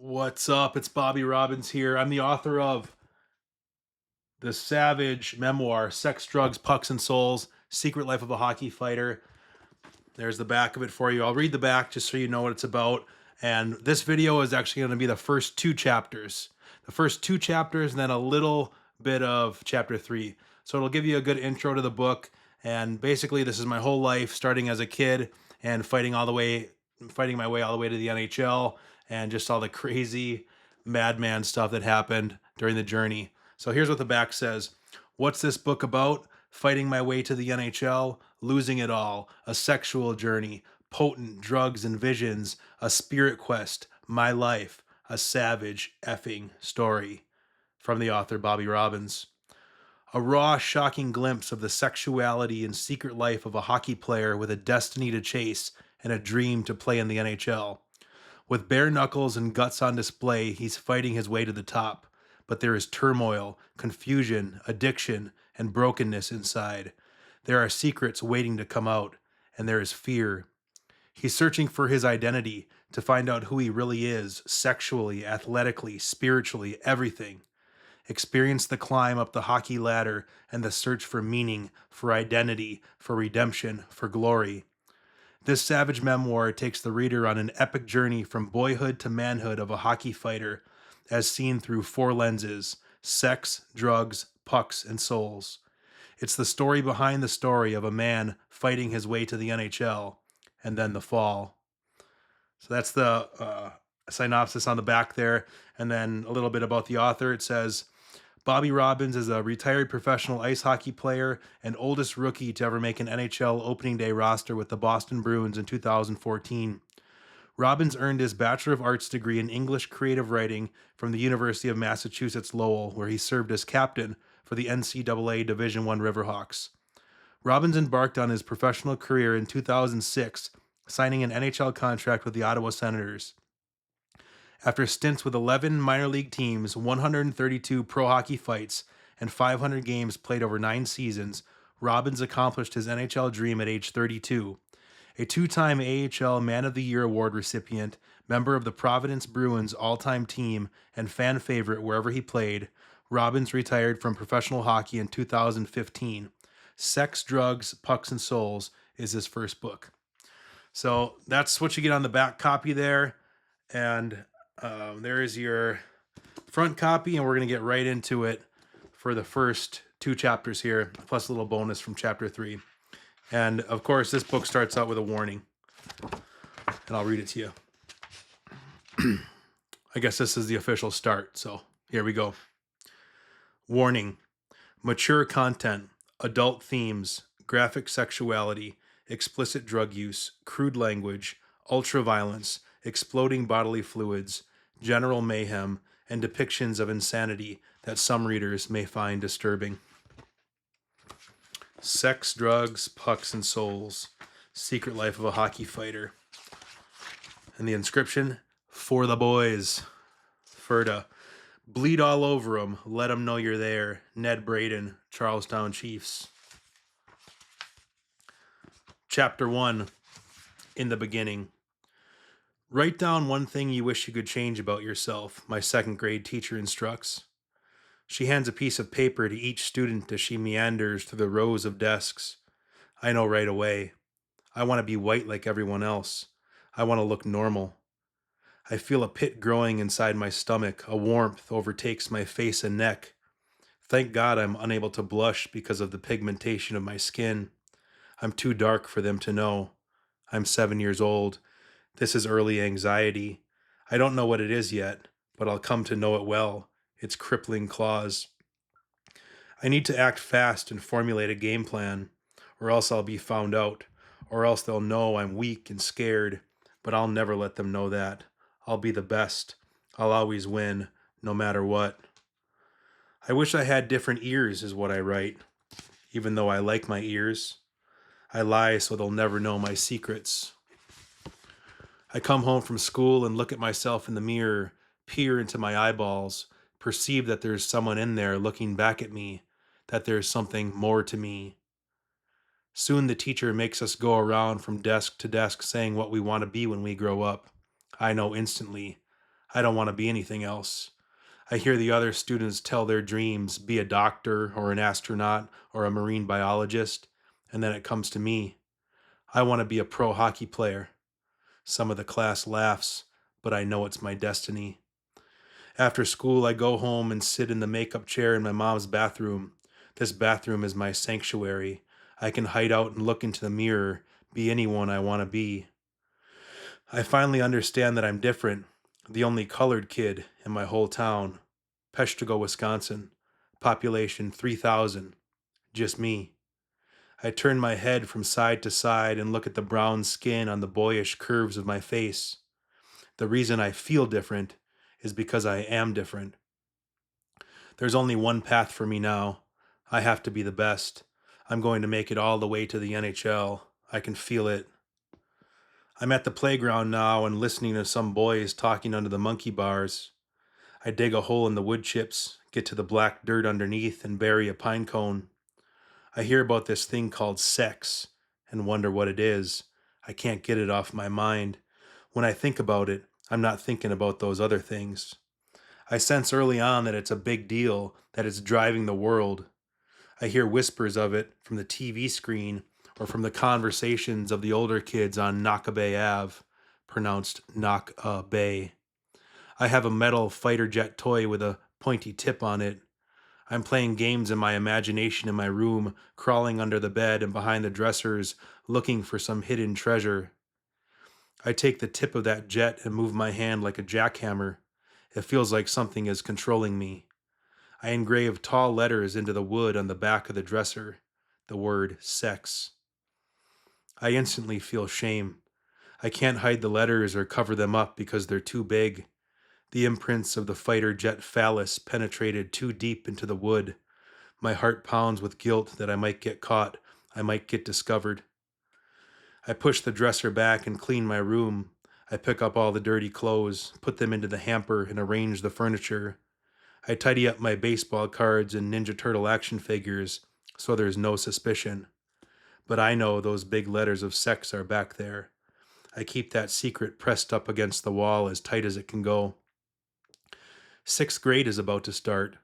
What's up? It's Bobby Robbins here. I'm the author of the savage memoir, Sex, Drugs, Pucks, and Souls, Secret Life of a Hockey Fighter. There's the back of it for you. I'll read the back just so you know what it's about. And this video is actually going to be the first two chapters. The first two chapters and then a little bit of chapter 3. So it'll give you a good intro to the book. And basically this is my whole life, starting as a kid and fighting my way all the way to the NHL, and just all the crazy madman stuff that happened during the journey. So here's what the back says. What's this book about? Fighting my way to the NHL, losing it all, a sexual journey, potent drugs and visions, a spirit quest, my life, a savage effing story. From the author Bobby Robbins. A raw, shocking glimpse of the sexuality and secret life of a hockey player with a destiny to chase and a dream to play in the NHL. With bare knuckles and guts on display, he's fighting his way to the top. But there is turmoil, confusion, addiction, and brokenness inside. There are secrets waiting to come out, and there is fear. He's searching for his identity to find out who he really is, sexually, athletically, spiritually, everything. Experience the climb up the hockey ladder and the search for meaning, for identity, for redemption, for glory. This savage memoir takes the reader on an epic journey from boyhood to manhood of a hockey fighter, as seen through 4 lenses: sex, drugs, pucks, and souls. It's the story behind the story of a man fighting his way to the NHL, and then the fall. So that's the synopsis on the back there. And then a little bit about the author. It says, Bobby Robbins is a retired professional ice hockey player and oldest rookie to ever make an NHL opening day roster with the Boston Bruins in 2014. Robbins earned his Bachelor of Arts degree in English Creative Writing from the University of Massachusetts Lowell, where he served as captain for the NCAA Division I Riverhawks. Robbins embarked on his professional career in 2006, signing an NHL contract with the Ottawa Senators. After stints with 11 minor league teams, 132 pro hockey fights, and 500 games played over 9 seasons, Robbins accomplished his NHL dream at age 32. A 2-time AHL Man of the Year award recipient, member of the Providence Bruins all-time team, and fan favorite wherever he played, Robbins retired from professional hockey in 2015. Sex, Drugs, Pucks, and Souls is his first book. So that's what you get on the back copy there. And there is your front copy, and we're going to get right into it for the first 2 chapters here, plus a little bonus from chapter 3. And of course, this book starts out with a warning, and I'll read it to you. I guess this is the official start, so here we go. Warning: mature content, adult themes, graphic sexuality, explicit drug use, crude language, ultraviolence, exploding bodily fluids, general mayhem, and depictions of insanity that some readers may find disturbing. Sex, Drugs, Pucks, and Souls, Secret Life of a Hockey Fighter. And the inscription, for the boys. Ferda. Bleed all over 'em, let 'em know you're there. Ned Braden, Charlestown Chiefs. Chapter 1, in the beginning. Write down one thing you wish you could change about yourself, my 2nd grade teacher instructs. She hands a piece of paper to each student as she meanders through the rows of desks. I know right away. I want to be white like everyone else. I want to look normal. I feel a pit growing inside my stomach. A warmth overtakes my face and neck. Thank God I'm unable to blush because of the pigmentation of my skin. I'm too dark for them to know. I'm 7 years old. This is early anxiety. I don't know what it is yet, but I'll come to know it well. Its crippling claws. I need to act fast and formulate a game plan, or else I'll be found out, or else they'll know I'm weak and scared, but I'll never let them know that. I'll be the best. I'll always win, no matter what. I wish I had different ears, is what I write, even though I like my ears. I lie so they'll never know my secrets. I come home from school and look at myself in the mirror, peer into my eyeballs, perceive that there's someone in there looking back at me, that there's something more to me. Soon the teacher makes us go around from desk to desk saying what we want to be when we grow up. I know instantly. I don't want to be anything else. I hear the other students tell their dreams, be a doctor or an astronaut or a marine biologist, and then it comes to me. I want to be a pro hockey player. Some of the class laughs, but I know it's my destiny. After school, I go home and sit in the makeup chair in my mom's bathroom. This bathroom is my sanctuary. I can hide out and look into the mirror, be anyone I want to be. I finally understand that I'm different, the only colored kid in my whole town. Peshtigo, Wisconsin. Population 3,000. Just me. I turn my head from side to side and look at the brown skin on the boyish curves of my face. The reason I feel different is because I am different. There's only one path for me now. I have to be the best. I'm going to make it all the way to the NHL. I can feel it. I'm at the playground now and listening to some boys talking under the monkey bars. I dig a hole in the wood chips, get to the black dirt underneath, and bury a pine cone. I hear about this thing called sex and wonder what it is. I can't get it off my mind. When I think about it, I'm not thinking about those other things. I sense early on that it's a big deal, that it's driving the world. I hear whispers of it from the TV screen or from the conversations of the older kids on Knockabay Ave, pronounced Knock-a-Bay. I have a metal fighter jet toy with a pointy tip on it. I'm playing games in my imagination in my room, crawling under the bed and behind the dressers, looking for some hidden treasure. I take the tip of that jet and move my hand like a jackhammer. It feels like something is controlling me. I engrave tall letters into the wood on the back of the dresser, the word sex. I instantly feel shame. I can't hide the letters or cover them up because they're too big. The imprints of the fighter jet phallus penetrated too deep into the wood. My heart pounds with guilt that I might get caught, I might get discovered. I push the dresser back and clean my room. I pick up all the dirty clothes, put them into the hamper, and arrange the furniture. I tidy up my baseball cards and Ninja Turtle action figures so there's no suspicion. But I know those big letters of sex are back there. I keep that secret pressed up against the wall as tight as it can go. 6th grade is about to start.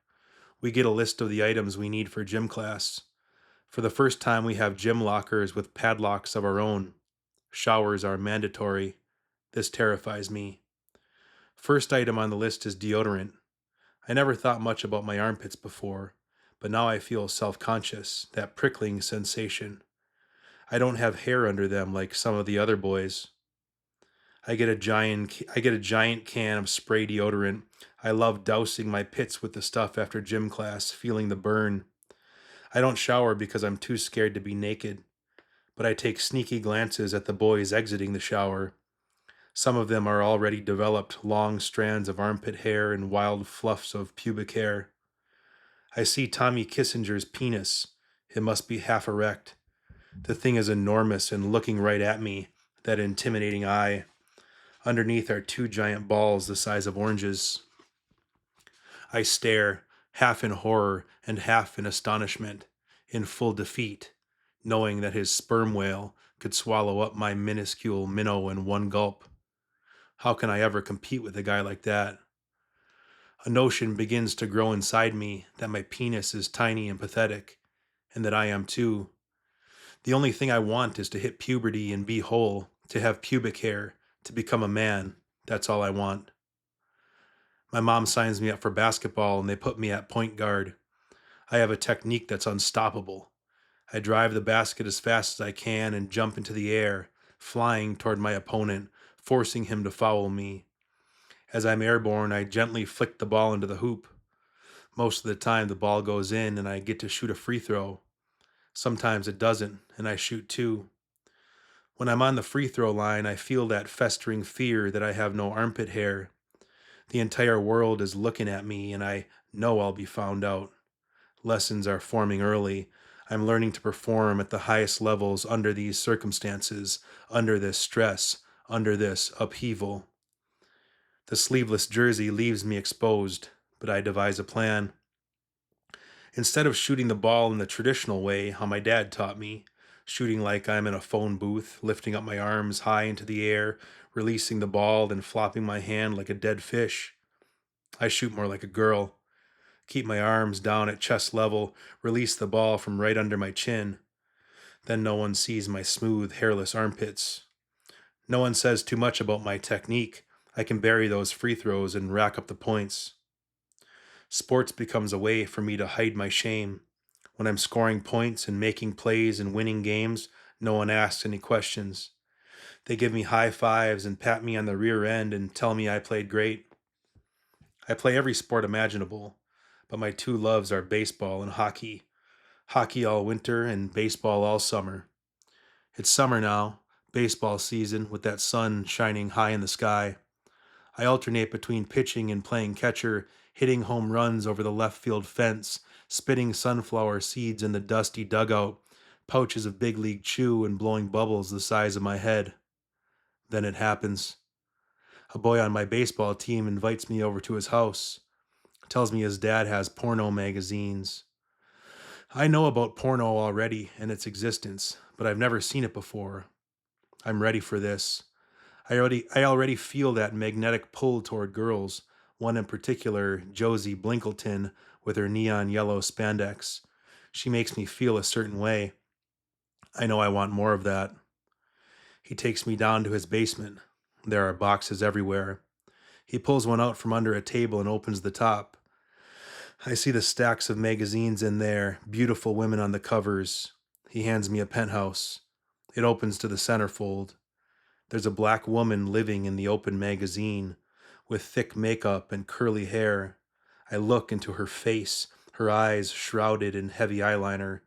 We get a list of the items we need for gym class. For the first time, we have gym lockers with padlocks of our own. Showers are mandatory. This terrifies me. First item on the list is deodorant. I never thought much about my armpits before, but now I feel self-conscious, that prickling sensation. I don't have hair under them like some of the other boys. I get a giant can of spray deodorant. I love dousing my pits with the stuff after gym class, feeling the burn. I don't shower because I'm too scared to be naked, but I take sneaky glances at the boys exiting the shower. Some of them are already developed long strands of armpit hair and wild fluffs of pubic hair. I see Tommy Kissinger's penis. It must be half erect. The thing is enormous and looking right at me, that intimidating eye. Underneath are 2 giant balls the size of oranges. I stare, half in horror and half in astonishment, in full defeat, knowing that his sperm whale could swallow up my minuscule minnow in one gulp. How can I ever compete with a guy like that? A notion begins to grow inside me that my penis is tiny and pathetic, and that I am too. The only thing I want is to hit puberty and be whole, to have pubic hair, to become a man. That's all I want. My mom signs me up for basketball and they put me at point guard. I have a technique that's unstoppable. I drive the basket as fast as I can and jump into the air, flying toward my opponent, forcing him to foul me. As I'm airborne, I gently flick the ball into the hoop. Most of the time, the ball goes in and I get to shoot a free throw. Sometimes it doesn't, and I shoot 2. When I'm on the free throw line, I feel that festering fear that I have no armpit hair. The entire world is looking at me, and I know I'll be found out. Lessons are forming early. I'm learning to perform at the highest levels under these circumstances, under this stress, under this upheaval. The sleeveless jersey leaves me exposed, but I devise a plan. Instead of shooting the ball in the traditional way, how my dad taught me, shooting like I'm in a phone booth, lifting up my arms high into the air, releasing the ball, then flopping my hand like a dead fish. I shoot more like a girl. Keep my arms down at chest level, release the ball from right under my chin. Then no one sees my smooth, hairless armpits. No one says too much about my technique. I can bury those free throws and rack up the points. Sports becomes a way for me to hide my shame. When I'm scoring points and making plays and winning games, no one asks any questions. They give me high fives and pat me on the rear end and tell me I played great. I play every sport imaginable, but my two loves are baseball and hockey. Hockey all winter and baseball all summer. It's summer now, baseball season with that sun shining high in the sky. I alternate between pitching and playing catcher, hitting home runs over the left field fence, spitting sunflower seeds in the dusty dugout, pouches of big league chew, and blowing bubbles the size of my head. Then it happens. A boy on my baseball team invites me over to his house, tells me his dad has porno magazines. I know about porno already and its existence, but I've never seen it before. I'm ready for this. I already feel that magnetic pull toward girls, one in particular, Josie Blinkleton, with her neon yellow spandex. She makes me feel a certain way. I know I want more of that. He takes me down to his basement. There are boxes everywhere. He pulls one out from under a table and opens the top. I see the stacks of magazines in there, beautiful women on the covers. He hands me a penthouse. It opens to the centerfold. There's a black woman living in the open magazine, with thick makeup and curly hair. I look into her face, her eyes shrouded in heavy eyeliner.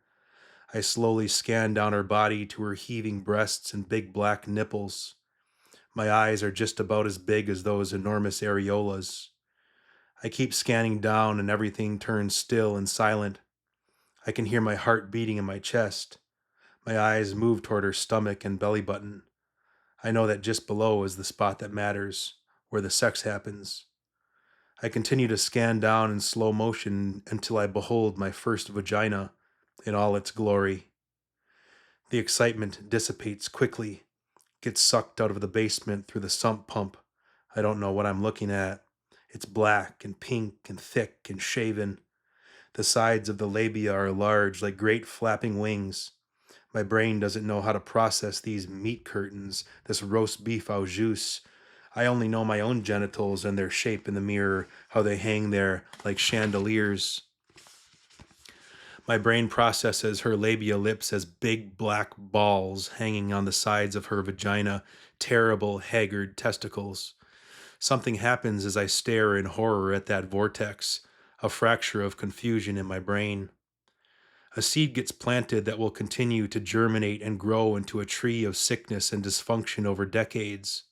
I slowly scan down her body to her heaving breasts and big black nipples. My eyes are just about as big as those enormous areolas. I keep scanning down and everything turns still and silent. I can hear my heart beating in my chest. My eyes move toward her stomach and belly button. I know that just below is the spot that matters, where the sex happens. I continue to scan down in slow motion until I behold my first vagina in all its glory. The excitement dissipates quickly, gets sucked out of the basement through the sump pump. I don't know what I'm looking at. It's black and pink and thick and shaven. The sides of the labia are large, like great flapping wings. My brain doesn't know how to process these meat curtains, this roast beef au jus. I only know my own genitals and their shape in the mirror, how they hang there like chandeliers. My brain processes her labia lips as big black balls hanging on the sides of her vagina, terrible, haggard testicles. Something happens as I stare in horror at that vortex, a fracture of confusion in my brain. A seed gets planted that will continue to germinate and grow into a tree of sickness and dysfunction over decades.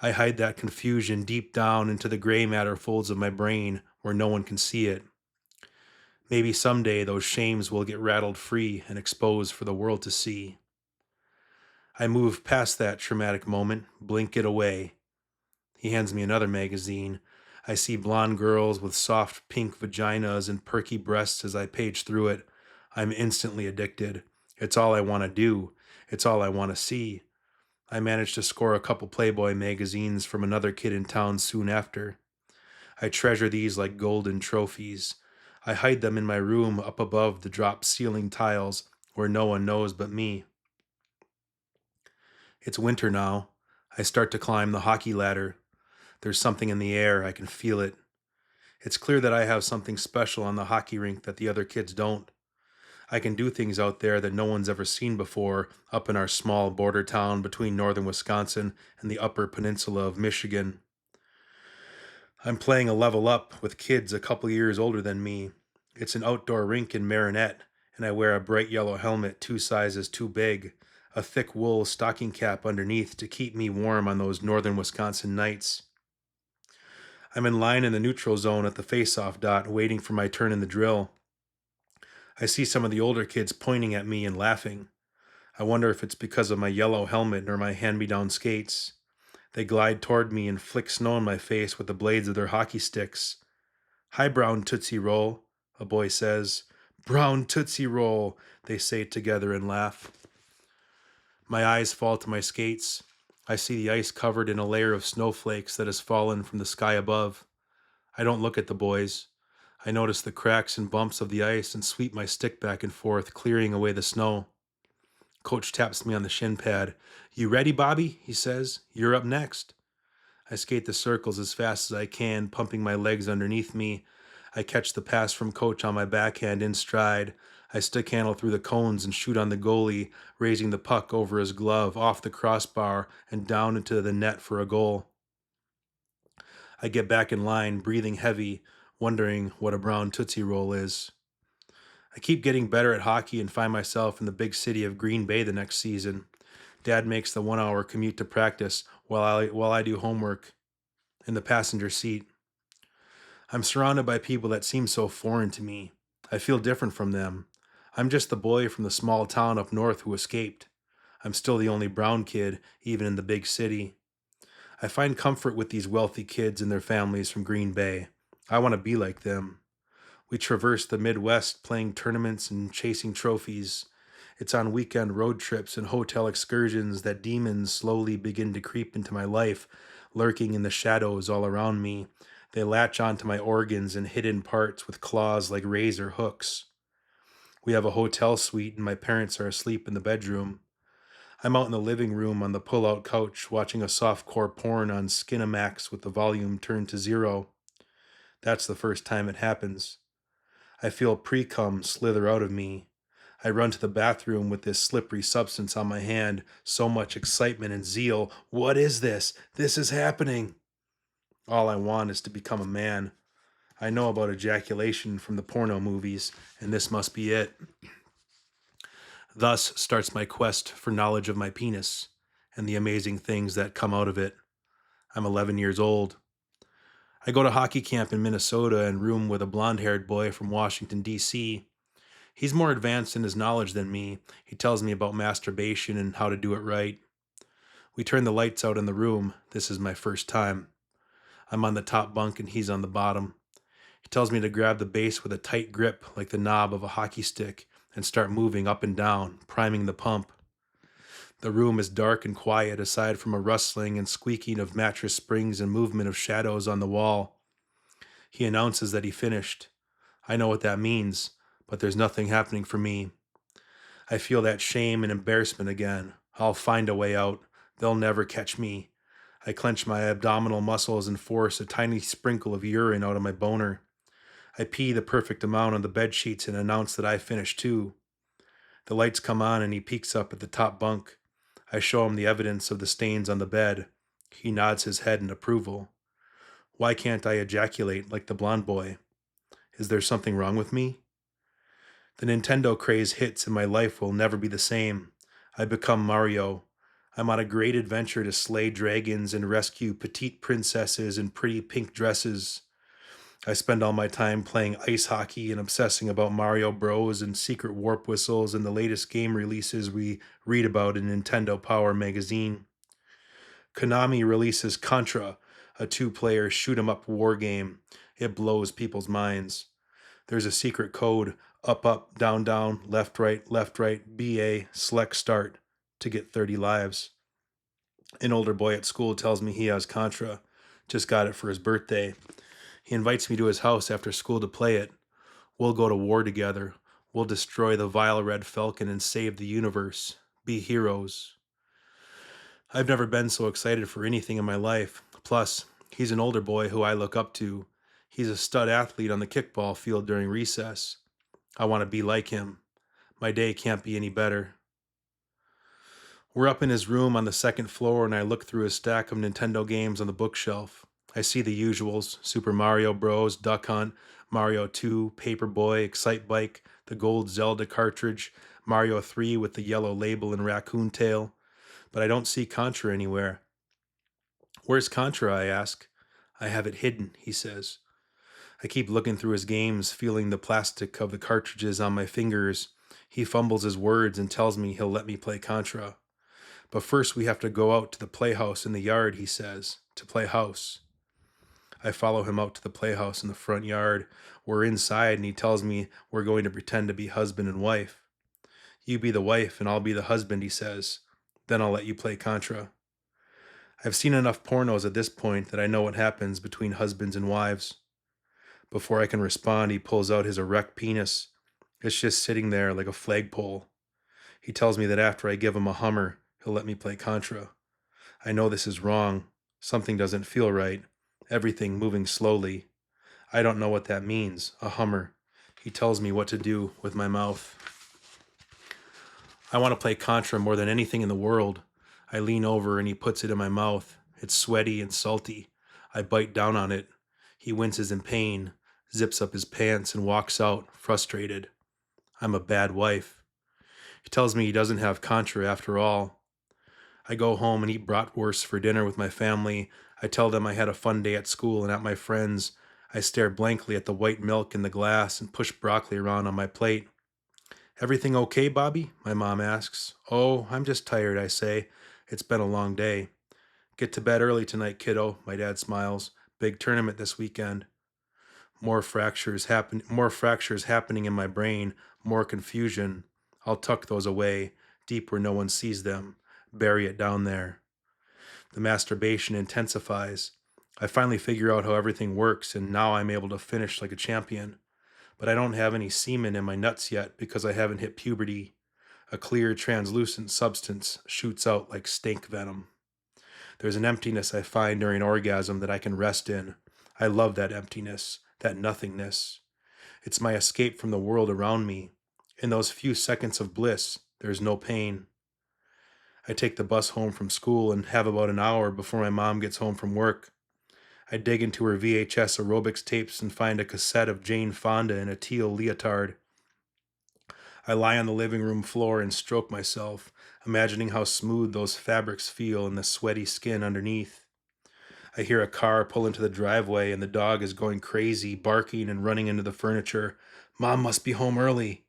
I hide that confusion deep down into the gray matter folds of my brain where no one can see it. Maybe someday those shames will get rattled free and exposed for the world to see. I move past that traumatic moment, blink it away. He hands me another magazine. I see blonde girls with soft pink vaginas and perky breasts as I page through it. I'm instantly addicted. It's all I want to do. It's all I want to see. I managed to score a couple Playboy magazines from another kid in town soon after. I treasure these like golden trophies. I hide them in my room up above the drop ceiling tiles where no one knows but me. It's winter now. I start to climb the hockey ladder. There's something in the air. I can feel it. It's clear that I have something special on the hockey rink that the other kids don't. I can do things out there that no one's ever seen before up in our small border town between northern Wisconsin and the upper peninsula of Michigan. I'm playing a level up with kids a couple years older than me. It's an outdoor rink in Marinette, and I wear a bright yellow helmet 2 sizes too big, a thick wool stocking cap underneath to keep me warm on those northern Wisconsin nights. I'm in line in the neutral zone at the face-off dot, waiting for my turn in the drill. I see some of the older kids pointing at me and laughing. I wonder if it's because of my yellow helmet or my hand-me-down skates. They glide toward me and flick snow in my face with the blades of their hockey sticks. "Hi, Brown Tootsie Roll," a boy says. "Brown Tootsie Roll," they say together and laugh. My eyes fall to my skates. I see the ice covered in a layer of snowflakes that has fallen from the sky above. I don't look at the boys. I notice the cracks and bumps of the ice and sweep my stick back and forth, clearing away the snow. Coach taps me on the shin pad. "You ready, Bobby?" he says. "You're up next." I skate the circles as fast as I can, pumping my legs underneath me. I catch the pass from Coach on my backhand in stride. I stick handle through the cones and shoot on the goalie, raising the puck over his glove, off the crossbar, and down into the net for a goal. I get back in line, breathing heavy, wondering what a brown Tootsie Roll is. I keep getting better at hockey and find myself in the big city of Green Bay the next season. Dad makes the 1 hour commute to practice while I do homework in the passenger seat. I'm surrounded by people that seem so foreign to me. I feel different from them. I'm just the boy from the small town up north who escaped. I'm still the only brown kid, even in the big city. I find comfort with these wealthy kids and their families from Green Bay. I want to be like them. We traverse the Midwest playing tournaments and chasing trophies. It's on weekend road trips and hotel excursions that demons slowly begin to creep into my life, lurking in the shadows all around me. They latch onto my organs and hidden parts with claws like razor hooks. We have a hotel suite and my parents are asleep in the bedroom. I'm out in the living room on the pull-out couch watching a softcore porn on Skinamax with the volume turned to 0. That's the first time it happens. I feel pre-cum slither out of me. I run to the bathroom with this slippery substance on my hand, so much excitement and zeal. What is this? This is happening. All I want is to become a man. I know about ejaculation from the porno movies, and this must be it. Thus starts my quest for knowledge of my penis and the amazing things that come out of it. I'm 11 years old. I go to hockey camp in Minnesota and room with a blonde-haired boy from Washington, D.C. He's more advanced in his knowledge than me. He tells me about masturbation and how to do it right. We turn the lights out in the room. This is my first time. I'm on the top bunk and he's on the bottom. He tells me to grab the base with a tight grip like the knob of a hockey stick and start moving up and down, priming the pump. The room is dark and quiet aside from a rustling and squeaking of mattress springs and movement of shadows on the wall. He announces that he finished. I know what that means, but there's nothing happening for me. I feel that shame and embarrassment again. I'll find a way out. They'll never catch me. I clench my abdominal muscles and force a tiny sprinkle of urine out of my boner. I pee the perfect amount on the bed sheets and announce that I finished too. The lights come on and he peeks up at the top bunk. I show him the evidence of the stains on the bed. He nods his head in approval. Why can't I ejaculate like the blonde boy? Is there something wrong with me? The Nintendo craze hits and my life will never be the same. I become Mario. I'm on a great adventure to slay dragons and rescue petite princesses in pretty pink dresses. I spend all my time playing ice hockey and obsessing about Mario Bros. And secret warp whistles and the latest game releases we read about in Nintendo Power magazine. Konami releases Contra, a 2-player shoot-'em-up war game. It blows people's minds. There's a secret code, up, down, left, right, BA, select start, to get 30 lives. An older boy at school tells me he has Contra, just got it for his birthday. He invites me to his house after school to play it. We'll go to war together. We'll destroy the vile red falcon and save the universe. Be heroes. I've never been so excited for anything in my life. Plus, he's an older boy who I look up to. He's a stud athlete on the kickball field during recess. I want to be like him. My day can't be any better. We're up in his room on the second floor and I look through a stack of Nintendo games on the bookshelf. I see the usuals: Super Mario Bros., Duck Hunt, Mario 2, Paperboy, Excitebike, the gold Zelda cartridge, Mario 3 with the yellow label and raccoon tail. But I don't see Contra anywhere. Where's Contra, I ask. I have it hidden, he says. I keep looking through his games, feeling the plastic of the cartridges on my fingers. He fumbles his words and tells me he'll let me play Contra. But first we have to go out to the playhouse in the yard, he says, to play house. I follow him out to the playhouse in the front yard. We're inside and he tells me we're going to pretend to be husband and wife. You be the wife and I'll be the husband, he says. Then I'll let you play Contra. I've seen enough pornos at this point that I know what happens between husbands and wives. Before I can respond, he pulls out his erect penis. It's just sitting there like a flagpole. He tells me that after I give him a Hummer, he'll let me play Contra. I know this is wrong. Something doesn't feel right. Everything moving slowly. I don't know what that means, a Hummer. He tells me what to do with my mouth. I want to play Contra more than anything in the world. I lean over and he puts it in my mouth. It's sweaty and salty. I bite down on it. He winces in pain, zips up his pants, and walks out, frustrated. I'm a bad wife. He tells me he doesn't have Contra after all. I go home and eat bratwurst for dinner with my family. I tell them I had a fun day at school and at my friends. I stare blankly at the white milk in the glass and push broccoli around on my plate. Everything okay, Bobby? My mom asks. Oh, I'm just tired, I say. It's been a long day. Get to bed early tonight, kiddo, my dad smiles. Big tournament this weekend. More fractures happening in my brain, more confusion. I'll tuck those away, deep where no one sees them. Bury it down there. The masturbation intensifies. I finally figure out how everything works, and now I'm able to finish like a champion. But I don't have any semen in my nuts yet because I haven't hit puberty. A clear, translucent substance shoots out like stink venom. There's an emptiness I find during orgasm that I can rest in. I love that emptiness, that nothingness. It's my escape from the world around me. In those few seconds of bliss, there's no pain. I take the bus home from school and have about an hour before my mom gets home from work. I dig into her VHS aerobics tapes and find a cassette of Jane Fonda in a teal leotard. I lie on the living room floor and stroke myself, imagining how smooth those fabrics feel in the sweaty skin underneath. I hear a car pull into the driveway and the dog is going crazy, barking and running into the furniture. Mom must be home early.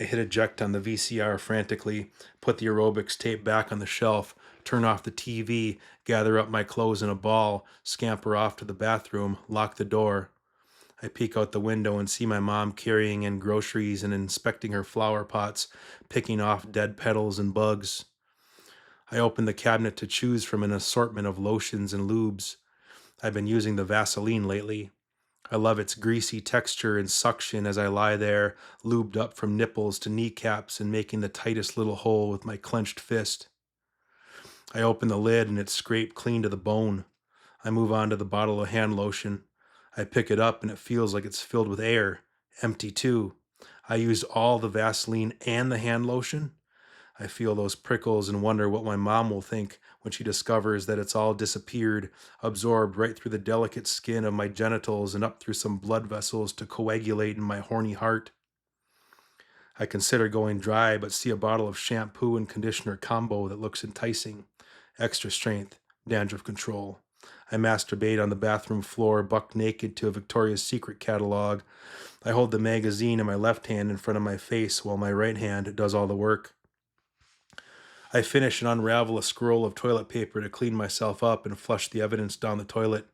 I hit eject on the VCR frantically, put the aerobics tape back on the shelf, turn off the TV, gather up my clothes in a ball, scamper off to the bathroom, lock the door. I peek out the window and see my mom carrying in groceries and inspecting her flower pots, picking off dead petals and bugs. I open the cabinet to choose from an assortment of lotions and lubes. I've been using the Vaseline lately. I love its greasy texture and suction as I lie there, lubed up from nipples to kneecaps and making the tightest little hole with my clenched fist. I open the lid and it's scraped clean to the bone. I move on to the bottle of hand lotion. I pick it up and it feels like it's filled with air. Empty too. I used all the Vaseline and the hand lotion. I feel those prickles and wonder what my mom will think when she discovers that it's all disappeared, absorbed right through the delicate skin of my genitals and up through some blood vessels to coagulate in my horny heart. I consider going dry, but see a bottle of shampoo and conditioner combo that looks enticing. Extra strength, dandruff control. I masturbate on the bathroom floor, buck naked to a Victoria's Secret catalog. I hold the magazine in my left hand in front of my face while my right hand does all the work. I finish and unravel a scroll of toilet paper to clean myself up and flush the evidence down the toilet.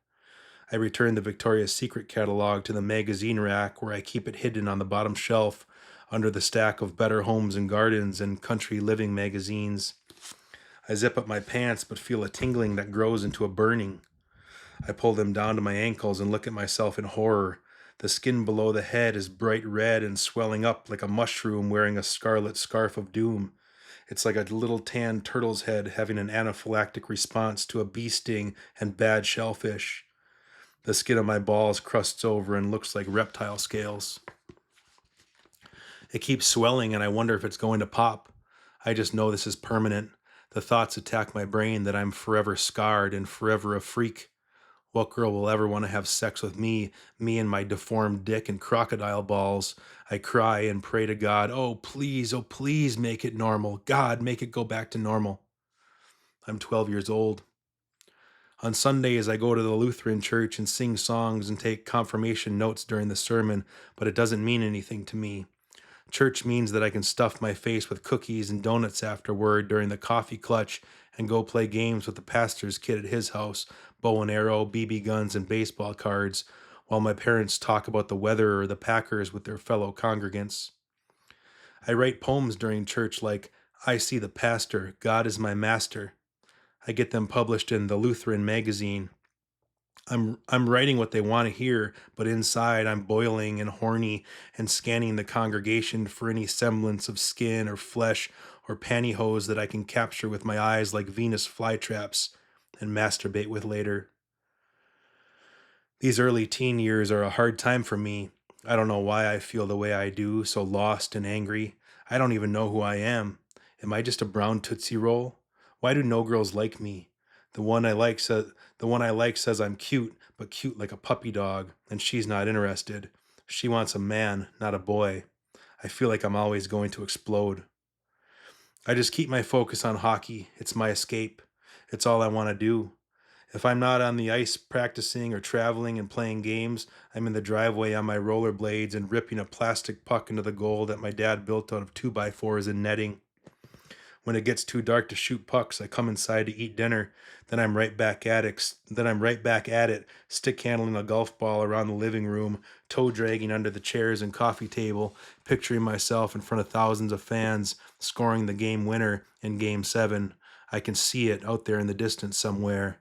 I return the Victoria's Secret catalog to the magazine rack where I keep it hidden on the bottom shelf under the stack of Better Homes and Gardens and Country Living magazines. I zip up my pants but feel a tingling that grows into a burning. I pull them down to my ankles and look at myself in horror. The skin below the head is bright red and swelling up like a mushroom wearing a scarlet scarf of doom. It's like a little tan turtle's head having an anaphylactic response to a bee sting and bad shellfish. The skin of my balls crusts over and looks like reptile scales. It keeps swelling and I wonder if it's going to pop. I just know this is permanent. The thoughts attack my brain that I'm forever scarred and forever a freak. What girl will ever want to have sex with me and my deformed dick and crocodile balls? I cry and pray to God, oh please make it normal. God, make it go back to normal. I'm 12 years old. On Sundays, I go to the Lutheran church and sing songs and take confirmation notes during the sermon, but it doesn't mean anything to me. Church means that I can stuff my face with cookies and donuts afterward during the coffee clutch and go play games with the pastor's kid at his house, bow and arrow, BB guns, and baseball cards, while my parents talk about the weather or the Packers with their fellow congregants. I write poems during church like, I see the pastor. God is my master. I get them published in the Lutheran magazine. I'm writing what they want to hear, but inside I'm boiling and horny and scanning the congregation for any semblance of skin or flesh or pantyhose that I can capture with my eyes like Venus flytraps and masturbate with later. These early teen years are a hard time for me. I don't know why I feel the way I do, so lost and angry. I don't even know who I am. Am I just a brown Tootsie Roll? Why do no girls like me? The one I like says I'm cute, but cute like a puppy dog, and she's not interested. She wants a man, not a boy. I feel like I'm always going to explode. I just keep my focus on hockey. It's my escape. It's all I want to do. If I'm not on the ice practicing or traveling and playing games, I'm in the driveway on my rollerblades and ripping a plastic puck into the goal that my dad built out of 2x4s and netting. When it gets too dark to shoot pucks, I come inside to eat dinner. Then I'm right back at it, stick handling a golf ball around the living room, toe dragging under the chairs and coffee table, picturing myself in front of thousands of fans, scoring the game winner in Game 7. I can see it out there in the distance somewhere.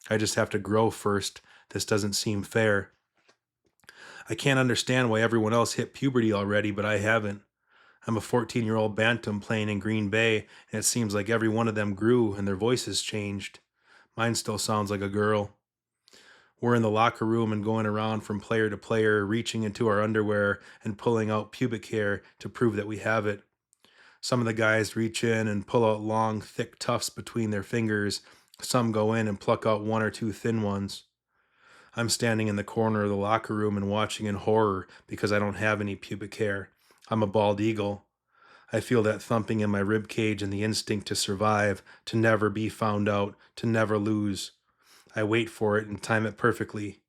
I just have to grow first. This doesn't seem fair. I can't understand why everyone else hit puberty already, but I haven't. I'm a 14-year-old bantam playing in Green Bay, and it seems like every one of them grew and their voices changed. Mine still sounds like a girl. We're in the locker room and going around from player to player, reaching into our underwear and pulling out pubic hair to prove that we have it. Some of the guys reach in and pull out long, thick tufts between their fingers. Some go in and pluck out one or two thin ones. I'm standing in the corner of the locker room and watching in horror because I don't have any pubic hair. I'm a bald eagle. I feel that thumping in my rib cage and the instinct to survive, to never be found out, to never lose. I wait for it and time it perfectly.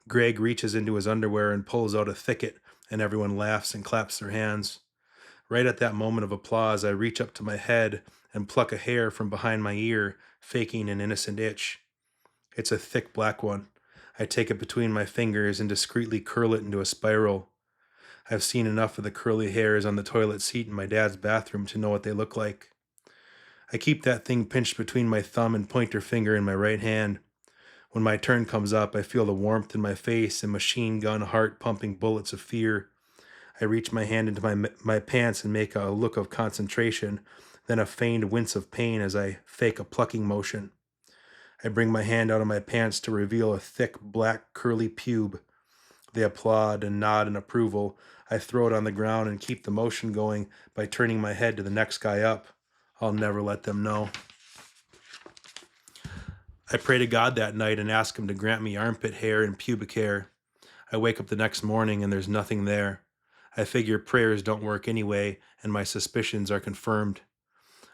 Greg reaches into his underwear and pulls out a thicket, and everyone laughs and claps their hands. Right at that moment of applause, I reach up to my head and pluck a hair from behind my ear, faking an innocent itch. It's a thick black one. I take it between my fingers and discreetly curl it into a spiral. I've seen enough of the curly hairs on the toilet seat in my dad's bathroom to know what they look like. I keep that thing pinched between my thumb and pointer finger in my right hand. When my turn comes up, I feel the warmth in my face and machine gun heart pumping bullets of fear. I reach my hand into my pants and make a look of concentration, then a feigned wince of pain as I fake a plucking motion. I bring my hand out of my pants to reveal a thick, black, curly pube. They applaud and nod in approval. I throw it on the ground and keep the motion going by turning my head to the next guy up. I'll never let them know. I pray to God that night and ask him to grant me armpit hair and pubic hair. I wake up the next morning and there's nothing there. I figure prayers don't work anyway, and my suspicions are confirmed.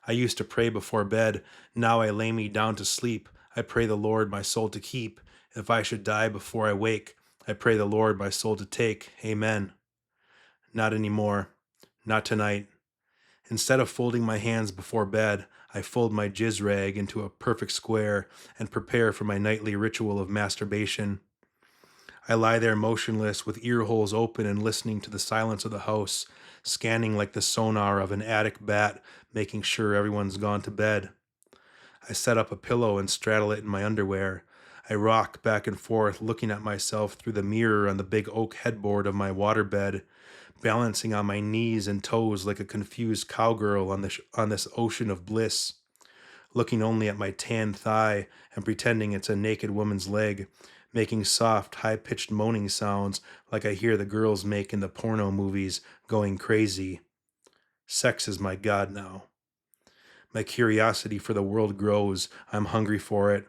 I used to pray before bed. Now I lay me down to sleep. I pray the Lord my soul to keep. If I should die before I wake, I pray the Lord my soul to take. Amen. Not anymore. Not tonight. Instead of folding my hands before bed, I fold my jizz rag into a perfect square and prepare for my nightly ritual of masturbation. I lie there motionless with ear holes open and listening to the silence of the house, scanning like the sonar of an attic bat, making sure everyone's gone to bed. I set up a pillow and straddle it in my underwear. I rock back and forth, looking at myself through the mirror on the big oak headboard of my waterbed, balancing on my knees and toes like a confused cowgirl on this ocean of bliss, looking only at my tan thigh and pretending it's a naked woman's leg, making soft, high-pitched moaning sounds like I hear the girls make in the porno movies, going crazy. Sex is my god now. My curiosity for the world grows. I'm hungry for it.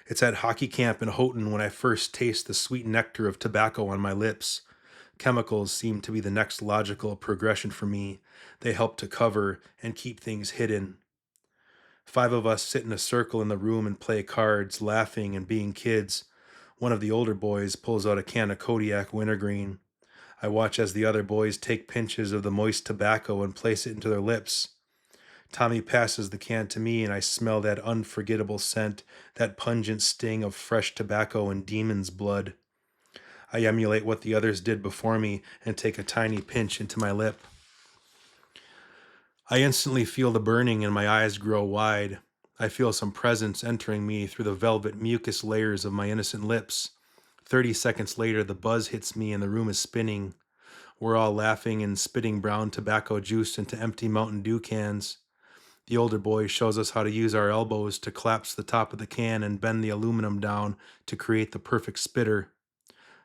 It's at hockey camp in Houghton when I first taste the sweet nectar of tobacco on my lips. Chemicals seem to be the next logical progression for me. They help to cover and keep things hidden. 5 of us sit in a circle in the room and play cards, laughing and being kids. One of the older boys pulls out a can of Kodiak Wintergreen. I watch as the other boys take pinches of the moist tobacco and place it into their lips. Tommy passes the can to me and I smell that unforgettable scent, that pungent sting of fresh tobacco and demon's blood. I emulate what the others did before me and take a tiny pinch into my lip. I instantly feel the burning and my eyes grow wide. I feel some presence entering me through the velvet mucus layers of my innocent lips. 30 seconds later, the buzz hits me and the room is spinning. We're all laughing and spitting brown tobacco juice into empty Mountain Dew cans. The older boy shows us how to use our elbows to collapse the top of the can and bend the aluminum down to create the perfect spitter.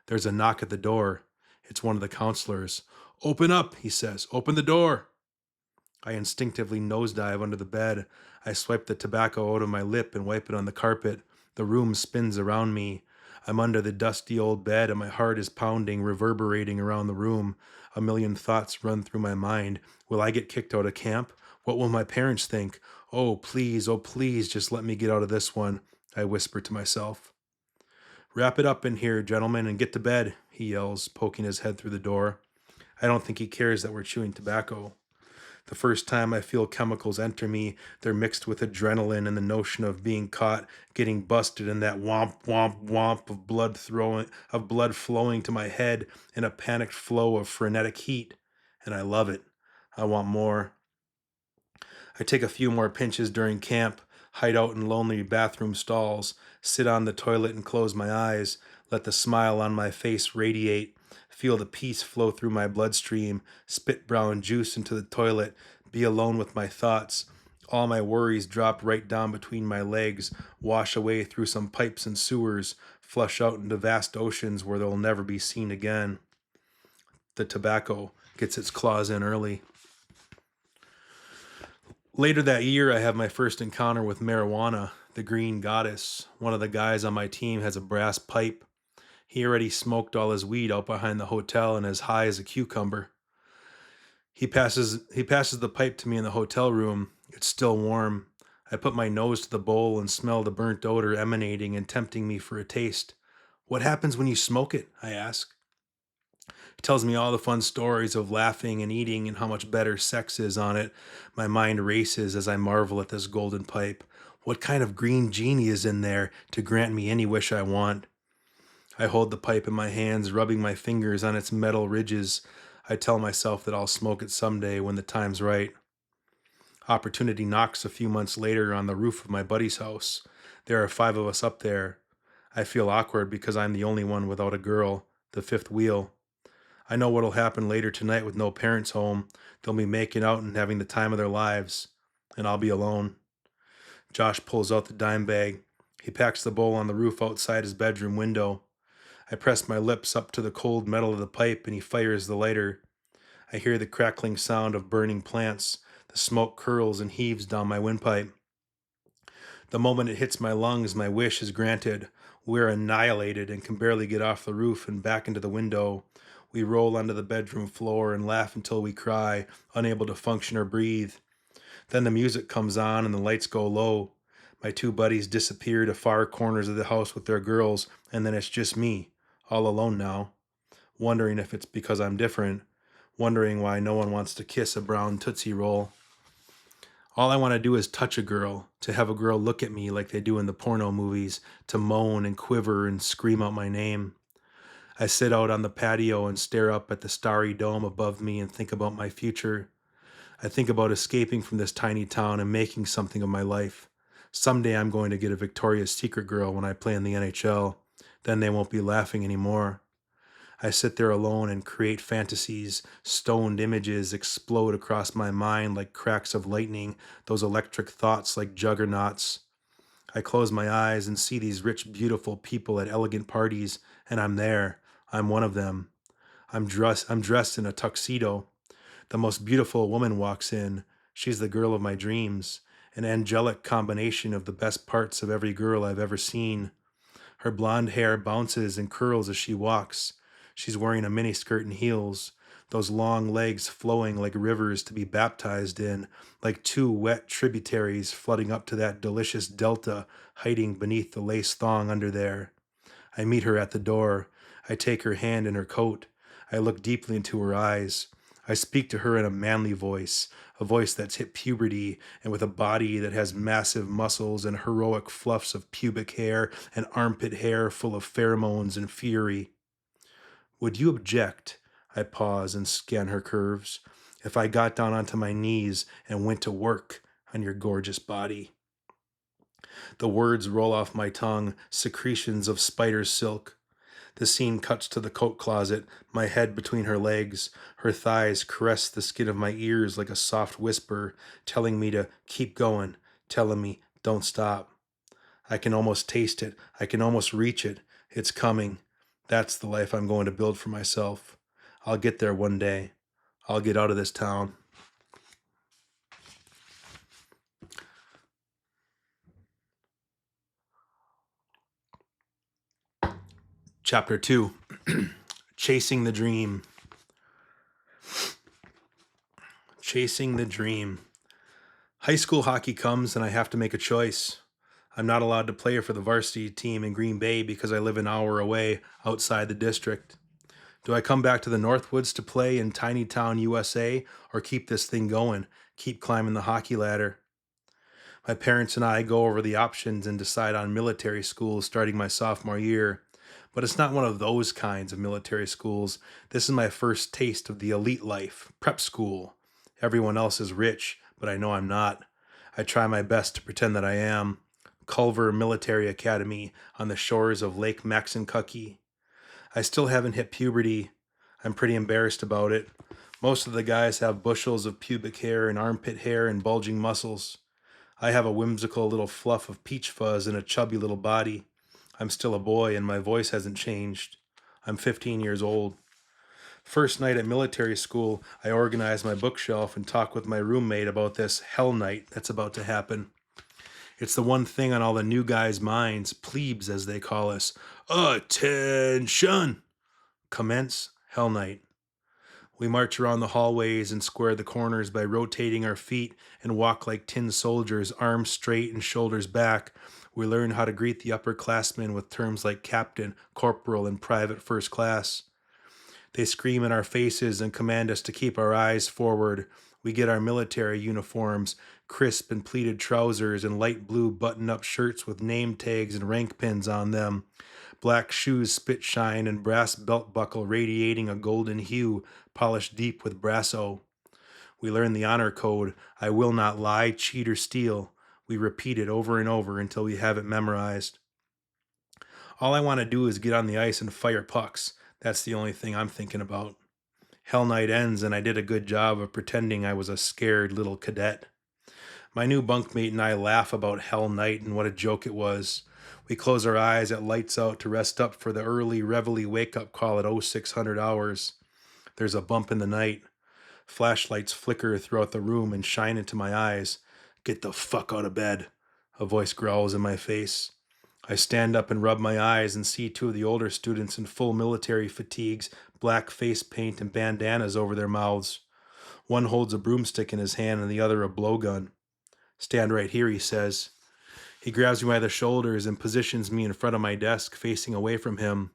There's a knock at the door. It's one of the counselors. "Open up," he says. "Open the door." I instinctively nosedive under the bed. I swipe the tobacco out of my lip and wipe it on the carpet. The room spins around me. I'm under the dusty old bed and my heart is pounding, reverberating around the room. A million thoughts run through my mind. Will I get kicked out of camp? What will my parents think? Oh please, just let me get out of this one, I whisper to myself. "Wrap it up in here, gentlemen, and get to bed," he yells, poking his head through the door. I don't think he cares that we're chewing tobacco. The first time I feel chemicals enter me, they're mixed with adrenaline and the notion of being caught, getting busted, and that womp womp womp of blood flowing to my head in a panicked flow of frenetic heat. And I love it. I want more. I take a few more pinches during camp, hide out in lonely bathroom stalls, sit on the toilet and close my eyes, let the smile on my face radiate, feel the peace flow through my bloodstream, spit brown juice into the toilet, be alone with my thoughts. All my worries drop right down between my legs, wash away through some pipes and sewers, flush out into vast oceans where they'll never be seen again. The tobacco gets its claws in early. Later that year, I have my first encounter with marijuana, the green goddess. One of the guys on my team has a brass pipe. He already smoked all his weed out behind the hotel and as high as a cucumber. He passes the pipe to me in the hotel room. It's still warm. I put my nose to the bowl and smell the burnt odor emanating and tempting me for a taste. "What happens when you smoke it?" I ask. He tells me all the fun stories of laughing and eating and how much better sex is on it. My mind races as I marvel at this golden pipe. What kind of green genie is in there to grant me any wish I want? I hold the pipe in my hands, rubbing my fingers on its metal ridges. I tell myself that I'll smoke it someday when the time's right. Opportunity knocks a few months later on the roof of my buddy's house. There are 5 of us up there. I feel awkward because I'm the only one without a girl, the fifth wheel. I know what'll happen later tonight with no parents home. They'll be making out and having the time of their lives, and I'll be alone. Josh pulls out the dime bag. He packs the bowl on the roof outside his bedroom window. I press my lips up to the cold metal of the pipe and he fires the lighter. I hear the crackling sound of burning plants. The smoke curls and heaves down my windpipe. The moment it hits my lungs, my wish is granted. We're annihilated and can barely get off the roof and back into the window. We roll onto the bedroom floor and laugh until we cry, unable to function or breathe. Then the music comes on and the lights go low. My 2 buddies disappear to far corners of the house with their girls, and then it's just me, all alone now, wondering if it's because I'm different, wondering why no one wants to kiss a brown Tootsie Roll. All I want to do is touch a girl, to have a girl look at me like they do in the porno movies, to moan and quiver and scream out my name. I sit out on the patio and stare up at the starry dome above me and think about my future. I think about escaping from this tiny town and making something of my life. Someday I'm going to get a Victoria's Secret girl when I play in the NHL. Then they won't be laughing anymore. I sit there alone and create fantasies. Stoned images explode across my mind like cracks of lightning, those electric thoughts like juggernauts. I close my eyes and see these rich, beautiful people at elegant parties, and I'm there. I'm one of them. I'm dressed in a tuxedo. The most beautiful woman walks in. She's the girl of my dreams, an angelic combination of the best parts of every girl I've ever seen. Her blonde hair bounces and curls as she walks. She's wearing a miniskirt and heels, those long legs flowing like rivers to be baptized in, like 2 wet tributaries flooding up to that delicious delta hiding beneath the lace thong under there. I meet her at the door. I take her hand in her coat. I look deeply into her eyes. I speak to her in a manly voice, a voice that's hit puberty and with a body that has massive muscles and heroic fluffs of pubic hair and armpit hair full of pheromones and fury. "Would you object?" I pause and scan her curves. if I got down onto my knees and went to work on your gorgeous body. The words roll off my tongue, secretions of spider's silk. The scene cuts to the coat closet, my head between her legs. Her thighs caress the skin of my ears like a soft whisper, telling me to keep going, telling me don't stop. I can almost taste it. I can almost reach it. It's coming. That's the life I'm going to build for myself. I'll get there one day. I'll get out of this town. Chapter 2. Chasing the Dream. Chasing the Dream. High school hockey comes and I have to make a choice. I'm not allowed to play for the varsity team in Green Bay because I live an hour away outside the district. Do I come back to the Northwoods to play in tiny town USA or keep this thing going, keep climbing the hockey ladder? My parents and I go over the options and decide on military school starting my sophomore year. But it's not one of those kinds of military schools. This is my first taste of the elite life, prep school. Everyone else is rich, but I know I'm not. I try my best to pretend that I am. Culver Military Academy on the shores of Lake Maxinkuckee. I still haven't hit puberty. I'm pretty embarrassed about it. Most of the guys have bushels of pubic hair and armpit hair and bulging muscles. I have a whimsical little fluff of peach fuzz and a chubby little body. I'm still a boy and my voice hasn't changed. I'm 15 years old. First night at military school, I organize my bookshelf and talk with my roommate about this hell night that's about to happen. It's the one thing on all the new guys' minds, plebes as they call us. Attention! Commence hell night. We march around the hallways and square the corners by rotating our feet and walk like tin soldiers, arms straight and shoulders back. We learn how to greet the upperclassmen with terms like captain, corporal, and private first class. They scream in our faces and command us to keep our eyes forward. We get our military uniforms, crisp and pleated trousers and light blue button-up shirts with name tags and rank pins on them. Black shoes spit shine and brass belt buckle radiating a golden hue, polished deep with brasso. We learn the honor code, I will not lie, cheat, or steal. We repeat it over and over until we have it memorized. All I want to do is get on the ice and fire pucks. That's the only thing I'm thinking about. Hell night ends and I did a good job of pretending I was a scared little cadet. My new bunkmate and I laugh about hell night and what a joke it was. We close our eyes at lights out to rest up for the early reveille wake-up call at 0600 hours. There's a bump in the night. Flashlights flicker throughout the room and shine into my eyes. Get the fuck out of bed, a voice growls in my face. I stand up and rub my eyes and see two of the older students in full military fatigues, black face paint, and bandanas over their mouths. One holds a broomstick in his hand and the other a blowgun. Stand right here, he says. He grabs me by the shoulders and positions me in front of my desk, facing away from him.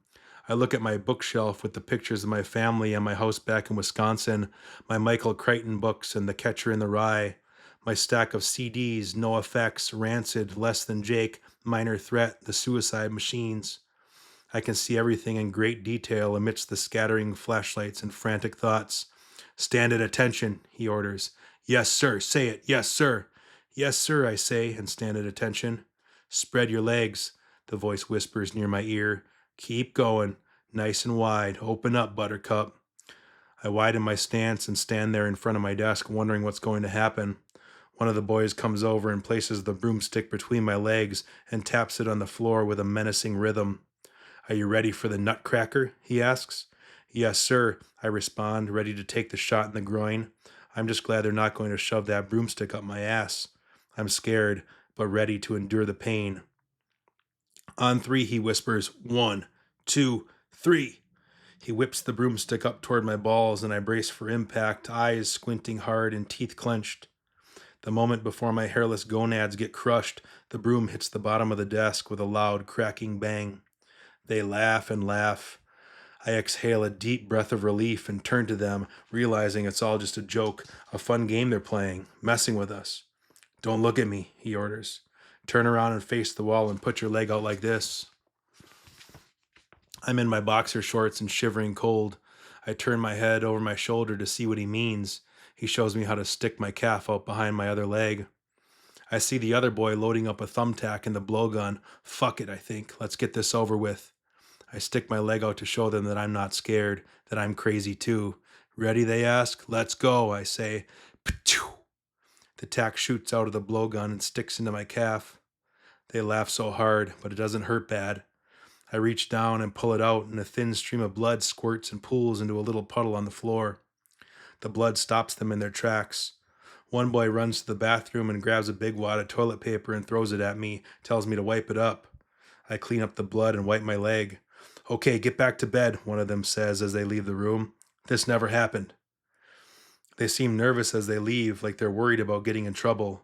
I look at my bookshelf with the pictures of my family and my house back in Wisconsin, my Michael Crichton books and The Catcher in the Rye, my stack of CDs, No Effects, Rancid, Less Than Jake, Minor Threat, The Suicide Machines. I can see everything in great detail amidst the scattering flashlights and frantic thoughts. Stand at attention, he orders. Yes, sir. Say it. Yes, sir. Yes, sir, I say, and stand at attention. Spread your legs, the voice whispers near my ear. Keep going. Nice and wide. Open up, Buttercup. I widen my stance and stand there in front of my desk, wondering what's going to happen. One of the boys comes over and places the broomstick between my legs and taps it on the floor with a menacing rhythm. Are you ready for the nutcracker? He asks. Yes, sir, I respond, ready to take the shot in the groin. I'm just glad they're not going to shove that broomstick up my ass. I'm scared, but ready to endure the pain. On three, he whispers, 1, 2, 3. He whips the broomstick up toward my balls, and I brace for impact, eyes squinting hard and teeth clenched. The moment before my hairless gonads get crushed, the broom hits the bottom of the desk with a loud, cracking bang. They laugh and laugh. I exhale a deep breath of relief and turn to them, realizing it's all just a joke, a fun game they're playing, messing with us. Don't look at me, he orders. Turn around and face the wall and put your leg out like this. I'm in my boxer shorts and shivering cold. I turn my head over my shoulder to see what he means. He shows me how to stick my calf out behind my other leg. I see the other boy loading up a thumbtack and the blowgun. Fuck it, I think. Let's get this over with. I stick my leg out to show them that I'm not scared, that I'm crazy too. Ready, they ask. Let's go, I say. Pachoo! The tack shoots out of the blowgun and sticks into my calf. They laugh so hard, but it doesn't hurt bad. I reach down and pull it out, and a thin stream of blood squirts and pools into a little puddle on the floor. The blood stops them in their tracks. One boy runs to the bathroom and grabs a big wad of toilet paper and throws it at me, tells me to wipe it up. I clean up the blood and wipe my leg. Okay, get back to bed, one of them says as they leave the room. This never happened. They seem nervous as they leave, like they're worried about getting in trouble.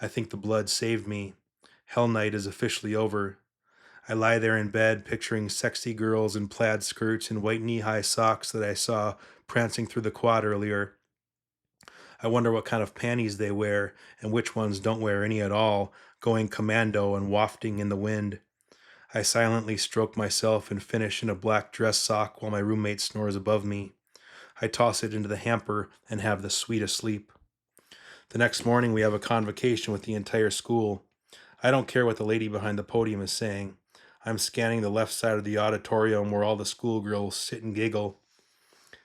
I think the blood saved me. Hell night is officially over. I lie there in bed, picturing sexy girls in plaid skirts and white knee-high socks that I saw prancing through the quad earlier. I wonder what kind of panties they wear and which ones don't wear any at all, going commando and wafting in the wind. I silently stroke myself and finish in a black dress sock while my roommate snores above me. I toss it into the hamper and have the sweetest sleep. The next morning we have a convocation with the entire school. I don't care what the lady behind the podium is saying. I'm scanning the left side of the auditorium where all the schoolgirls sit and giggle.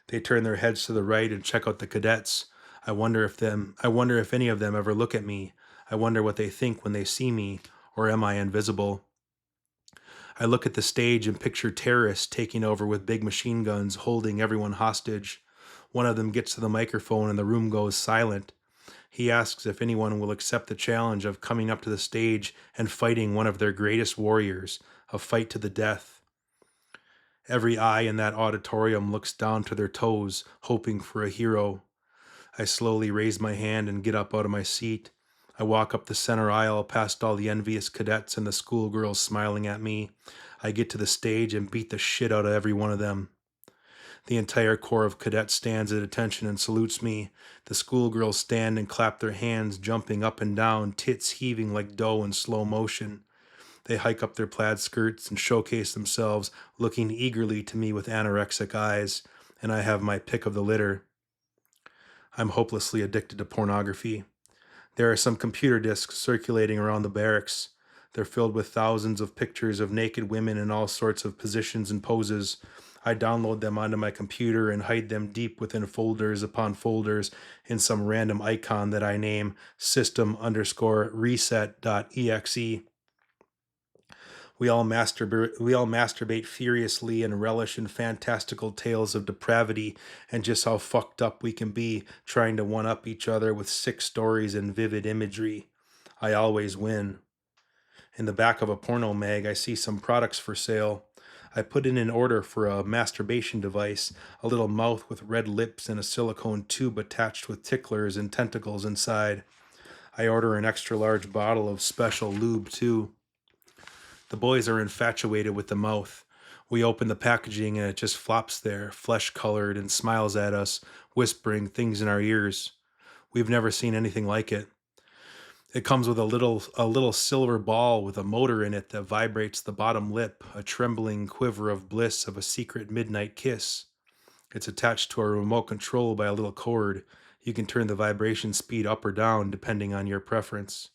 They turn their heads to the right and check out the cadets. I wonder if any of them ever look at me. I wonder what they think when they see me, or am I invisible? I look at the stage and picture terrorists taking over with big machine guns, holding everyone hostage. One of them gets to the microphone and the room goes silent. He asks if anyone will accept the challenge of coming up to the stage and fighting one of their greatest warriors, a fight to the death. Every eye in that auditorium looks down to their toes, hoping for a hero. I slowly raise my hand and get up out of my seat. I walk up the center aisle past all the envious cadets and the schoolgirls smiling at me. I get to the stage and beat the shit out of every one of them. The entire corps of cadets stands at attention and salutes me. The schoolgirls stand and clap their hands, jumping up and down, tits heaving like dough in slow motion. They hike up their plaid skirts and showcase themselves, looking eagerly to me with anorexic eyes, and I have my pick of the litter. I'm hopelessly addicted to pornography. There are some computer disks circulating around the barracks. They're filled with thousands of pictures of naked women in all sorts of positions and poses. I download them onto my computer and hide them deep within folders upon folders in some random icon that I name system_reset.exe. We all masturbate furiously and relish in fantastical tales of depravity and just how fucked up we can be, trying to one-up each other with sick stories and vivid imagery. I always win. In the back of a porno mag, I see some products for sale. I put in an order for a masturbation device, a little mouth with red lips and a silicone tube attached with ticklers and tentacles inside. I order an extra large bottle of special lube too. The boys are infatuated with the mouth. We open the packaging and it just flops there, flesh-colored, and smiles at us, whispering things in our ears. We've never seen anything like it. It comes with a little silver ball with a motor in it that vibrates the bottom lip, a trembling quiver of bliss of a secret midnight kiss. It's attached to a remote control by a little cord. You can turn the vibration speed up or down depending on your preference.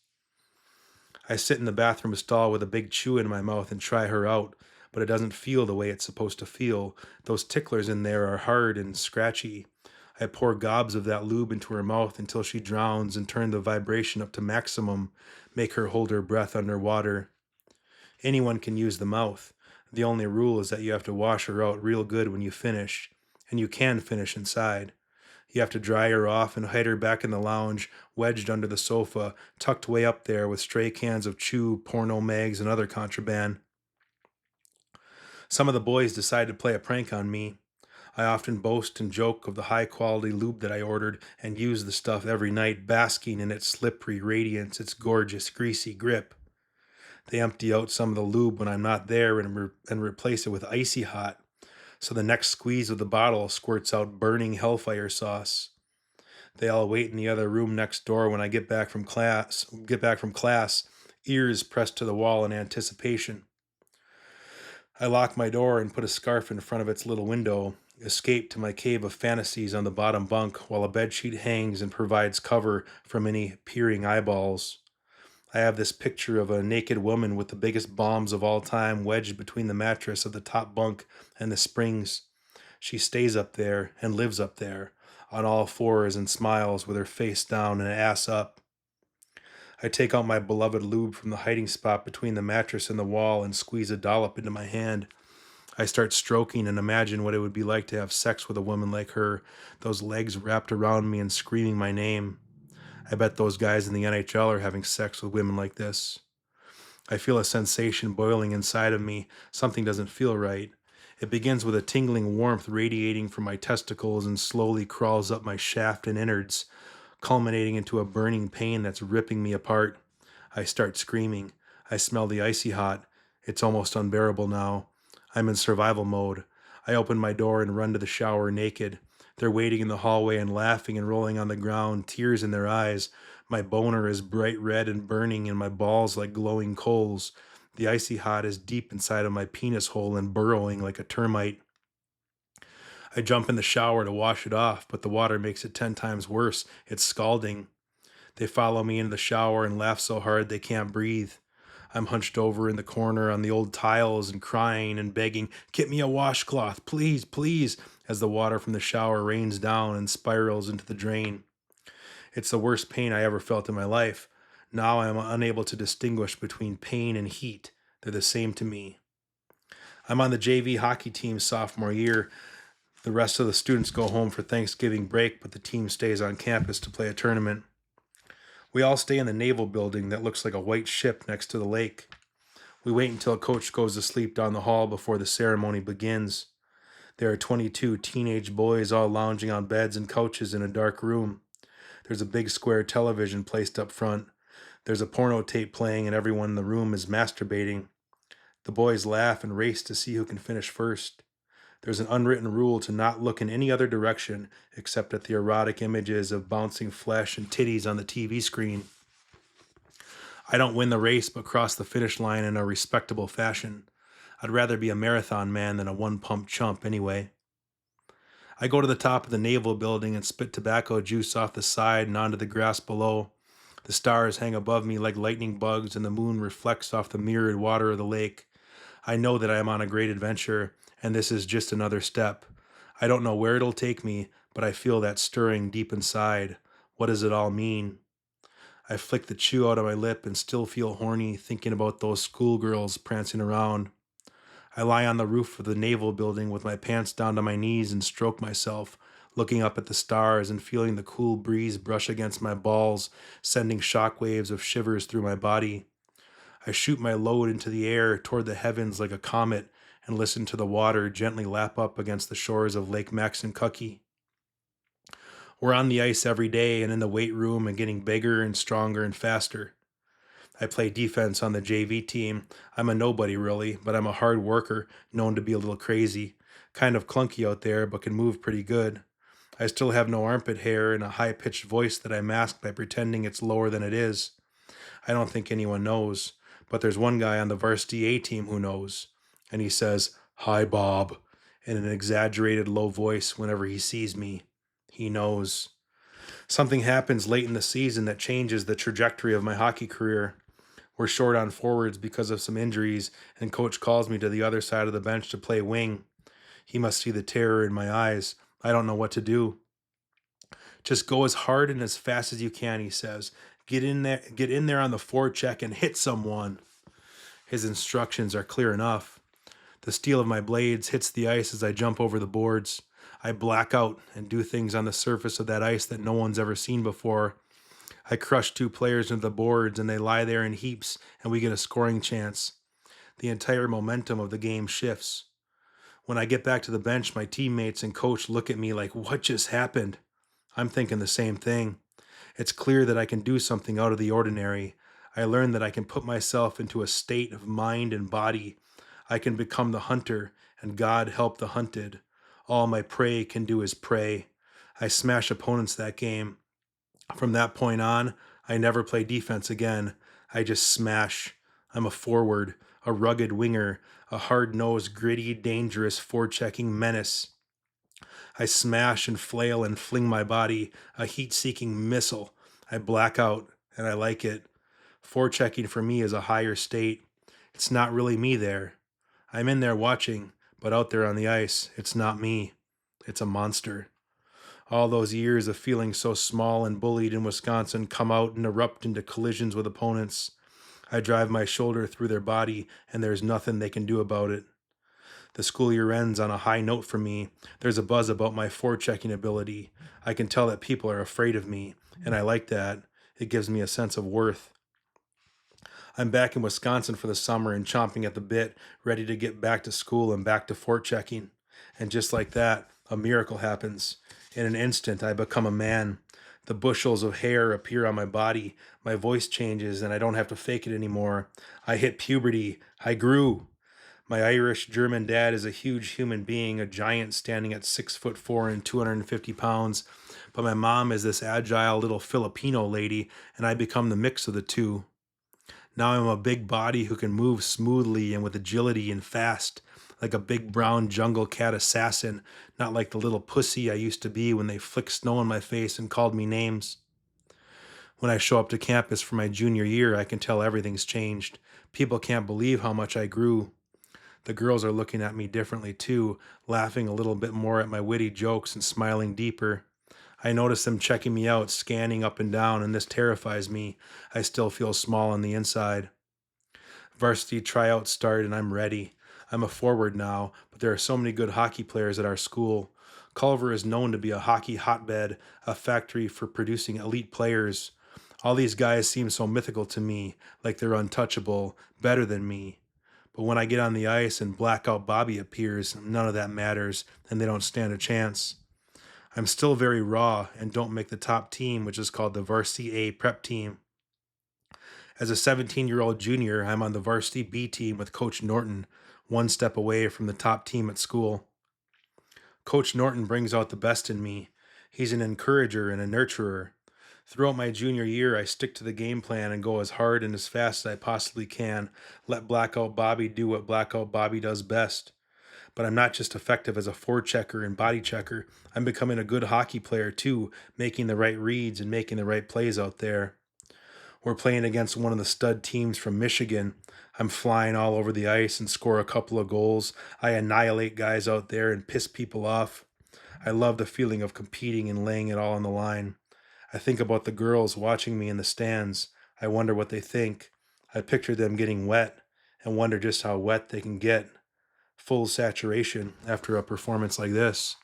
I sit in the bathroom stall with a big chew in my mouth and try her out, but it doesn't feel the way it's supposed to feel. Those ticklers in there are hard and scratchy. I pour gobs of that lube into her mouth until she drowns and turn the vibration up to maximum, make her hold her breath underwater. Anyone can use the mouth. The only rule is that you have to wash her out real good when you finish, and you can finish inside. You have to dry her off and hide her back in the lounge, wedged under the sofa, tucked way up there with stray cans of chew, porno mags, and other contraband. Some of the boys decide to play a prank on me. I often boast and joke of the high-quality lube that I ordered and use the stuff every night, basking in its slippery radiance, its gorgeous, greasy grip. They empty out some of the lube when I'm not there and replace it with icy hot, so the next squeeze of the bottle squirts out burning hellfire sauce. They all wait in the other room next door when I get back from class, ears pressed to the wall in anticipation. I lock my door and put a scarf in front of its little window, escape to my cave of fantasies on the bottom bunk while a bedsheet hangs and provides cover from any peering eyeballs. I have this picture of a naked woman with the biggest bombs of all time wedged between the mattress of the top bunk and the springs. She stays up there and lives up there, on all fours and smiles with her face down and ass up. I take out my beloved lube from the hiding spot between the mattress and the wall and squeeze a dollop into my hand. I start stroking and imagine what it would be like to have sex with a woman like her, those legs wrapped around me and screaming my name. I bet those guys in the NHL are having sex with women like this. I feel a sensation boiling inside of me. Something doesn't feel right. It begins with a tingling warmth radiating from my testicles and slowly crawls up my shaft and innards, culminating into a burning pain that's ripping me apart. I start screaming. I smell the icy hot. It's almost unbearable now. I'm in survival mode. I open my door and run to the shower naked. They're waiting in the hallway and laughing and rolling on the ground, tears in their eyes. My boner is bright red and burning, and my balls like glowing coals. The icy hot is deep inside of my penis hole and burrowing like a termite. I jump in the shower to wash it off, but the water makes it 10 times worse. It's scalding. They follow me into the shower and laugh so hard they can't breathe. I'm hunched over in the corner on the old tiles and crying and begging, "Get me a washcloth, please, please," as the water from the shower rains down and spirals into the drain. It's the worst pain I ever felt in my life. Now I am unable to distinguish between pain and heat. They're the same to me. I'm on the JV hockey team sophomore year. The rest of the students go home for Thanksgiving break, but the team stays on campus to play a tournament. We all stay in the naval building that looks like a white ship next to the lake. We wait until coach goes to sleep down the hall before the ceremony begins. There are 22 teenage boys all lounging on beds and couches in a dark room. There's a big square television placed up front. There's a porno tape playing and everyone in the room is masturbating. The boys laugh and race to see who can finish first. There's an unwritten rule to not look in any other direction except at the erotic images of bouncing flesh and titties on the TV screen. I don't win the race but cross the finish line in a respectable fashion. I'd rather be a marathon man than a one-pump chump anyway. I go to the top of the naval building and spit tobacco juice off the side and onto the grass below. The stars hang above me like lightning bugs and the moon reflects off the mirrored water of the lake. I know that I am on a great adventure, and this is just another step. I don't know where it'll take me, but I feel that stirring deep inside. What does it all mean? I flick the chew out of my lip and still feel horny thinking about those schoolgirls prancing around. I lie on the roof of the naval building with my pants down to my knees and stroke myself, looking up at the stars and feeling the cool breeze brush against my balls, sending shockwaves of shivers through my body. I shoot my load into the air toward the heavens like a comet and listen to the water gently lap up against the shores of Lake Maxinkuckee. We're on the ice every day and in the weight room and getting bigger and stronger and faster. I play defense on the JV team. I'm a nobody really, but I'm a hard worker, known to be a little crazy. Kind of clunky out there, but can move pretty good. I still have no armpit hair and a high-pitched voice that I mask by pretending it's lower than it is. I don't think anyone knows, but there's one guy on the varsity A team who knows. And he says, "Hi, Bob," in an exaggerated low voice whenever he sees me. He knows. Something happens late in the season that changes the trajectory of my hockey career. We're short on forwards because of some injuries, and coach calls me to the other side of the bench to play wing. He must see the terror in my eyes. I don't know what to do. "Just go as hard and as fast as you can," he says. Get in there on the forecheck and hit someone." His instructions are clear enough. The steel of my blades hits the ice as I jump over the boards. I black out and do things on the surface of that ice that no one's ever seen before. I crush two players into the boards and they lie there in heaps and we get a scoring chance. The entire momentum of the game shifts. When I get back to the bench, my teammates and coach look at me like, "What just happened?" I'm thinking the same thing. It's clear that I can do something out of the ordinary. I learned that I can put myself into a state of mind and body. I can become the hunter, and God help the hunted. All my prey can do is pray. I smash opponents that game. From that point on, I never play defense again. I just smash. I'm a forward, a rugged winger, a hard-nosed, gritty, dangerous, forechecking menace. I smash and flail and fling my body, a heat-seeking missile. I black out, and I like it. Forechecking for me is a higher state. It's not really me there. I'm in there watching, but out there on the ice, it's not me. It's a monster. All those years of feeling so small and bullied in Wisconsin come out and erupt into collisions with opponents. I drive my shoulder through their body, and there's nothing they can do about it. The school year ends on a high note for me. There's a buzz about my forechecking ability. I can tell that people are afraid of me, and I like that. It gives me a sense of worth. I'm back in Wisconsin for the summer and chomping at the bit, ready to get back to school and back to forechecking. And just like that, a miracle happens. In an instant, I become a man. The bushels of hair appear on my body. My voice changes, and I don't have to fake it anymore. I hit puberty. I grew. My Irish German dad is a huge human being, a giant standing at 6'4" and 250 pounds. But my mom is this agile little Filipino lady, and I become the mix of the two. Now I'm a big body who can move smoothly and with agility and fast, like a big brown jungle cat assassin, not like the little pussy I used to be when they flicked snow in my face and called me names. When I show up to campus for my junior year, I can tell everything's changed. People can't believe how much I grew. The girls are looking at me differently too, laughing a little bit more at my witty jokes and smiling deeper. I notice them checking me out, scanning up and down, and this terrifies me. I still feel small on the inside. Varsity tryouts start and I'm ready. I'm a forward now, but there are so many good hockey players at our school. Culver is known to be a hockey hotbed, a factory for producing elite players. All these guys seem so mythical to me, like they're untouchable, better than me. But when I get on the ice and Blackout Bobby appears, none of that matters, and they don't stand a chance. I'm still very raw and don't make the top team, which is called the Varsity A prep team. As a 17-year-old junior, I'm on the Varsity B team with Coach Norton, one step away from the top team at school. Coach Norton brings out the best in me. He's an encourager and a nurturer. Throughout my junior year, I stick to the game plan and go as hard and as fast as I possibly can. Let Blackout Bobby do what Blackout Bobby does best. But I'm not just effective as a forechecker and body checker. I'm becoming a good hockey player too, making the right reads and making the right plays out there. We're playing against one of the stud teams from Michigan. I'm flying all over the ice and score a couple of goals. I annihilate guys out there and piss people off. I love the feeling of competing and laying it all on the line. I think about the girls watching me in the stands. I wonder what they think. I picture them getting wet and wonder just how wet they can get. Full saturation after a performance like this.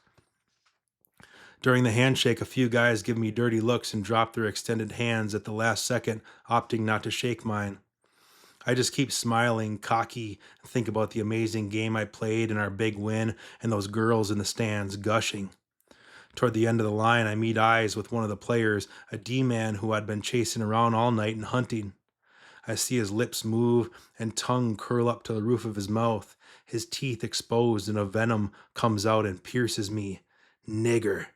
During the handshake, a few guys give me dirty looks and drop their extended hands at the last second, opting not to shake mine. I just keep smiling, cocky, and think about the amazing game I played and our big win and those girls in the stands gushing. Toward the end of the line, I meet eyes with one of the players, a D-man who I'd been chasing around all night and hunting. I see his lips move and tongue curl up to the roof of his mouth, his teeth exposed, and a venom comes out and pierces me. Nigger.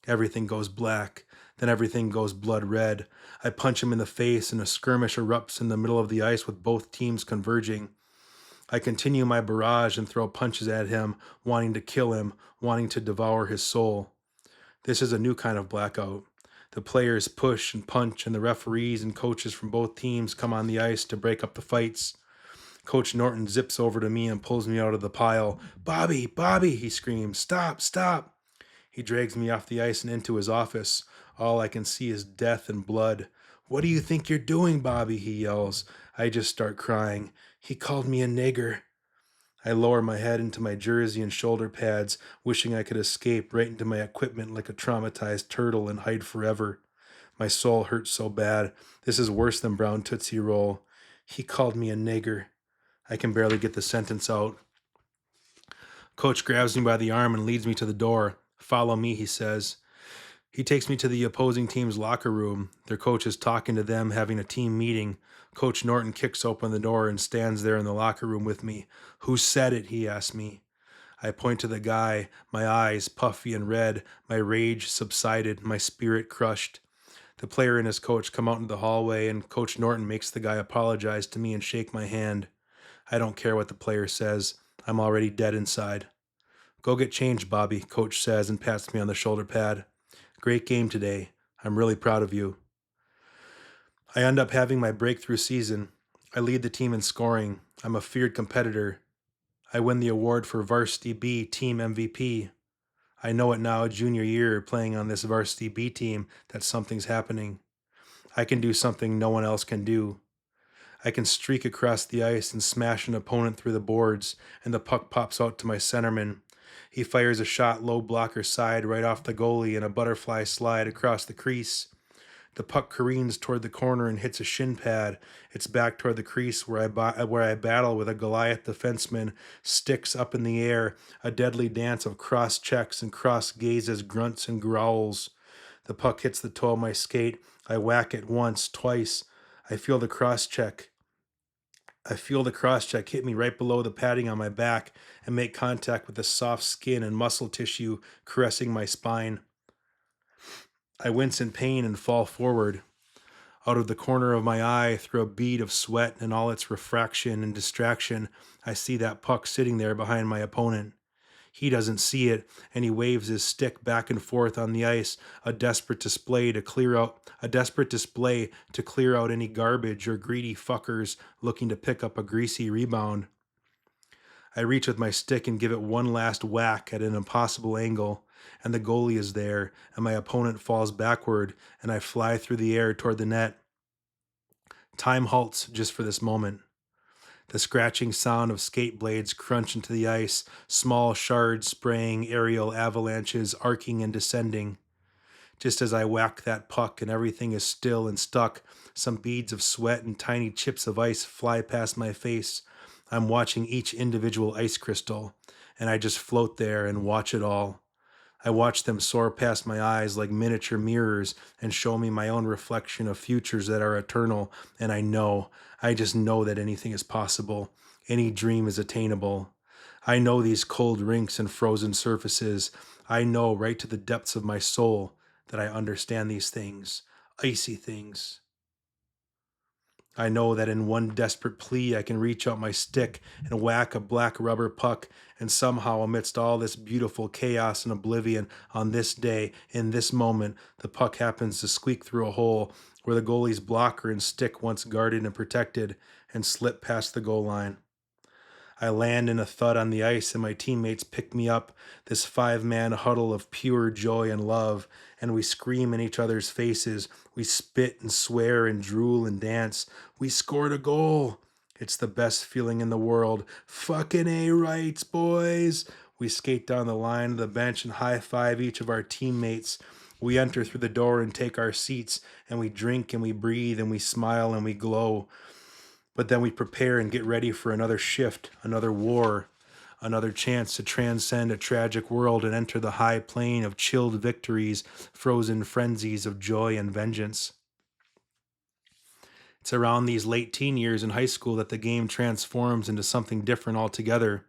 Everything goes black, then everything goes blood red. I punch him in the face and a skirmish erupts in the middle of the ice with both teams converging. I continue my barrage and throw punches at him, wanting to kill him, wanting to devour his soul. This is a new kind of blackout. The players push and punch, and the referees and coaches from both teams come on the ice to break up the fights. Coach Norton zips over to me and pulls me out of the pile. "Bobby, Bobby," he screams. "Stop, stop." He drags me off the ice and into his office. All I can see is death and blood. "What do you think you're doing, Bobby?" he yells. I just start crying. "He called me a nigger." I lower my head into my jersey and shoulder pads, wishing I could escape right into my equipment like a traumatized turtle and hide forever. My soul hurts so bad. This is worse than brown Tootsie Roll. He called me a nigger. I can barely get the sentence out. Coach grabs me by the arm and leads me to the door. "Follow me," he says. He takes me to the opposing team's locker room. Their coach is talking to them, having a team meeting. Coach Norton kicks open the door and stands there in the locker room with me. "Who said it?" he asks me. I point to the guy, my eyes puffy and red, my rage subsided, my spirit crushed. The player and his coach come out into the hallway, and Coach Norton makes the guy apologize to me and shake my hand. I don't care what the player says. I'm already dead inside. Go get changed, Bobby, coach says and pats me on the shoulder pad. Great game today. I'm really proud of you. I end up having my breakthrough season. I lead the team in scoring. I'm a feared competitor. I win the award for Varsity B Team MVP. I know it now, junior year, playing on this Varsity B team, that something's happening. I can do something no one else can do. I can streak across the ice and smash an opponent through the boards, and the puck pops out to my centerman. He fires a shot low blocker side right off the goalie and a butterfly slide across the crease. The puck careens toward the corner and hits a shin pad. It's back toward the crease where I battle with a Goliath defenseman, sticks up in the air, a deadly dance of cross checks and cross gazes, grunts and growls. The puck hits the toe of my skate. I whack it once, twice. I feel the cross check. Hit me right below the padding on my back and make contact with the soft skin and muscle tissue caressing my spine. I wince in pain and fall forward. Out of the corner of my eye, through a bead of sweat and all its refraction and distraction, I see that puck sitting there behind my opponent. He doesn't see it, and he waves his stick back and forth on the ice, a desperate display to clear out any garbage or greedy fuckers looking to pick up a greasy rebound. I reach with my stick and give it one last whack at an impossible angle, and the goalie is there, and my opponent falls backward, and I fly through the air toward the net. Time halts just for this moment. The scratching sound of skate blades crunch into the ice, small shards spraying, aerial avalanches arcing and descending. Just as I whack that puck and everything is still and stuck, some beads of sweat and tiny chips of ice fly past my face. I'm watching each individual ice crystal, and I just float there and watch it all. I watch them soar past my eyes like miniature mirrors and show me my own reflection of futures that are eternal, and I just know that anything is possible. Any dream is attainable. I know these cold rinks and frozen surfaces. I know right to the depths of my soul that I understand these things, icy things. I know that in one desperate plea I can reach out my stick and whack a black rubber puck, and somehow amidst all this beautiful chaos and oblivion on this day, in this moment, the puck happens to squeak through a hole where the goalie's blocker and stick once guarded and protected and slip past the goal line. I land in a thud on the ice and my teammates pick me up, this 5-man huddle of pure joy and love, and we scream in each other's faces. We spit and swear and drool and dance. We scored a goal. It's the best feeling in the world. Fucking A-rights, boys. We skate down the line of the bench and high-five each of our teammates. We enter through the door and take our seats, and we drink and we breathe and we smile and we glow. But then we prepare and get ready for another shift, another war, another chance to transcend a tragic world and enter the high plane of chilled victories, frozen frenzies of joy and vengeance. It's around these late teen years in high school that the game transforms into something different altogether.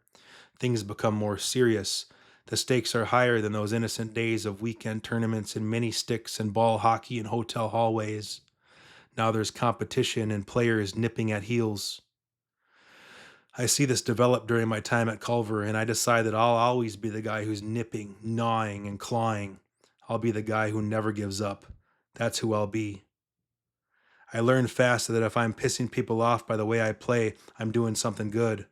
Things become more serious. The stakes are higher than those innocent days of weekend tournaments and mini sticks and ball hockey in hotel hallways. Now there's competition and players nipping at heels. I see this develop during my time at Culver, and I decide that I'll always be the guy who's nipping, gnawing, and clawing. I'll be the guy who never gives up. That's who I'll be. I learned fast that if I'm pissing people off by the way I play, I'm doing something good.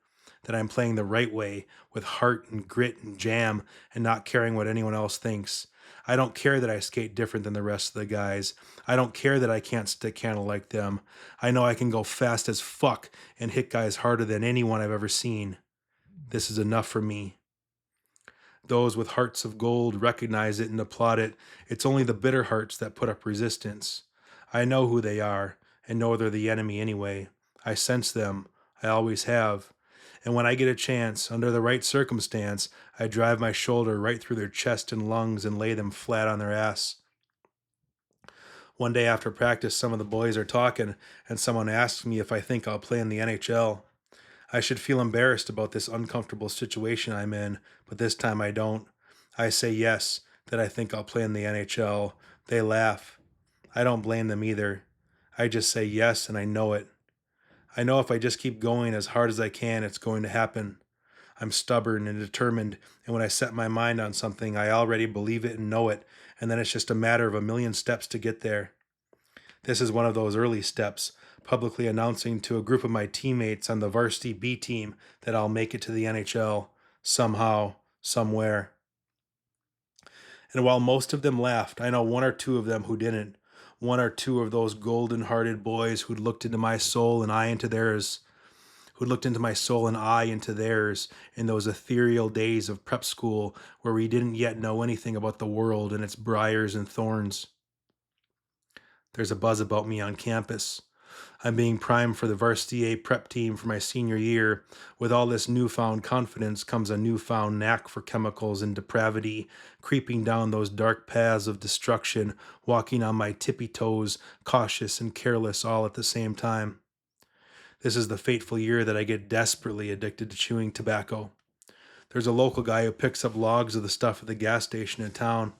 That I'm playing the right way, with heart and grit and jam, and not caring what anyone else thinks. I don't care that I skate different than the rest of the guys. I don't care that I can't stick handle like them. I know I can go fast as fuck and hit guys harder than anyone I've ever seen. This is enough for me. Those with hearts of gold recognize it and applaud it. It's only the bitter hearts that put up resistance. I know who they are, and know they're the enemy anyway. I sense them. I always have. And when I get a chance, under the right circumstance, I drive my shoulder right through their chest and lungs and lay them flat on their ass. One day after practice, some of the boys are talking, and someone asks me if I think I'll play in the NHL. I should feel embarrassed about this uncomfortable situation I'm in, but this time I don't. I say yes, that I think I'll play in the NHL. They laugh. I don't blame them either. I just say yes, and I know it. I know if I just keep going as hard as I can, it's going to happen. I'm stubborn and determined, and when I set my mind on something, I already believe it and know it, and then it's just a matter of a million steps to get there. This is one of those early steps, publicly announcing to a group of my teammates on the varsity B team that I'll make it to the NHL, somehow, somewhere. And while most of them laughed, I know one or two of them who didn't. One or two of those golden hearted boys who'd looked into my soul and I into theirs, who looked into my soul and I into theirs in those ethereal days of prep school where we didn't yet know anything about the world and its briars and thorns. There's a buzz about me on campus. I'm being primed for the varsity A prep team for my senior year. With all this newfound confidence comes a newfound knack for chemicals and depravity, creeping down those dark paths of destruction, walking on my tippy toes, cautious and careless all at the same time. This is the fateful year that I get desperately addicted to chewing tobacco. There's a local guy who picks up logs of the stuff at the gas station in town.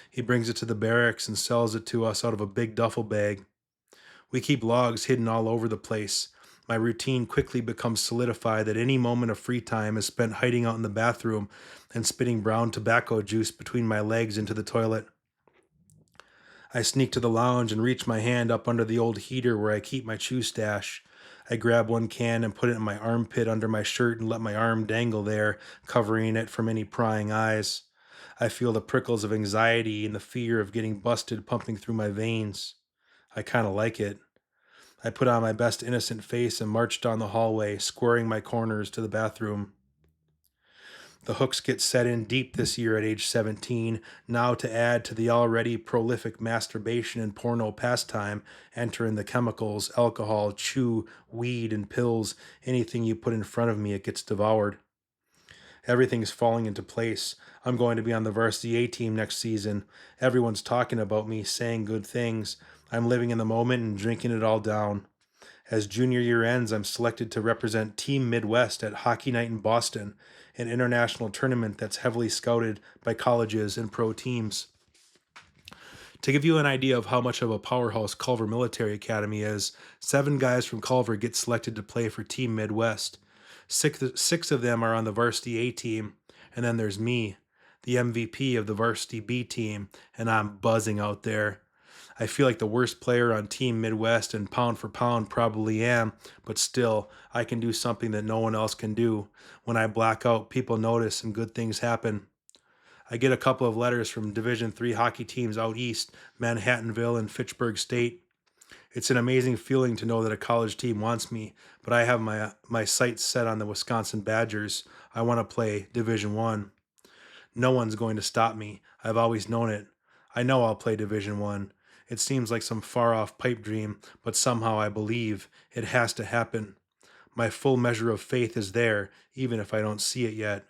He brings it to the barracks and sells it to us out of a big duffel bag. We keep logs hidden all over the place. My routine quickly becomes solidified that any moment of free time is spent hiding out in the bathroom and spitting brown tobacco juice between my legs into the toilet. I sneak to the lounge and reach my hand up under the old heater where I keep my chew stash. I grab one can and put it in my armpit under my shirt and let my arm dangle there, covering it from any prying eyes. I feel the prickles of anxiety and the fear of getting busted pumping through my veins. I kind of like it. I put on my best innocent face and marched down the hallway, squaring my corners to the bathroom. The hooks get set in deep this year at age 17. Now, to add to the already prolific masturbation and porno pastime, enter in the chemicals, alcohol, chew, weed, and pills. Anything you put in front of me, it gets devoured. Everything's falling into place. I'm going to be on the varsity A team next season. Everyone's talking about me, saying good things. I'm living in the moment and drinking it all down. As junior year ends, I'm selected to represent Team Midwest at Hockey Night in Boston, an international tournament that's heavily scouted by colleges and pro teams. To give you an idea of how much of a powerhouse Culver Military Academy is, 7 guys from Culver get selected to play for Team Midwest. Six of them are on the varsity A team, and then there's me, the MVP of the varsity B team, and I'm buzzing out there. I feel like the worst player on Team Midwest, and pound for pound probably am, but still, I can do something that no one else can do. When I black out, people notice and good things happen. I get a couple of letters from Division III hockey teams out east, Manhattanville and Fitchburg State. It's an amazing feeling to know that a college team wants me, but I have my sights set on the Wisconsin Badgers. I want to play Division I. No one's going to stop me. I've always known it. I know I'll play Division I. It seems like some far-off pipe dream, but somehow I believe it has to happen. My full measure of faith is there, even if I don't see it yet.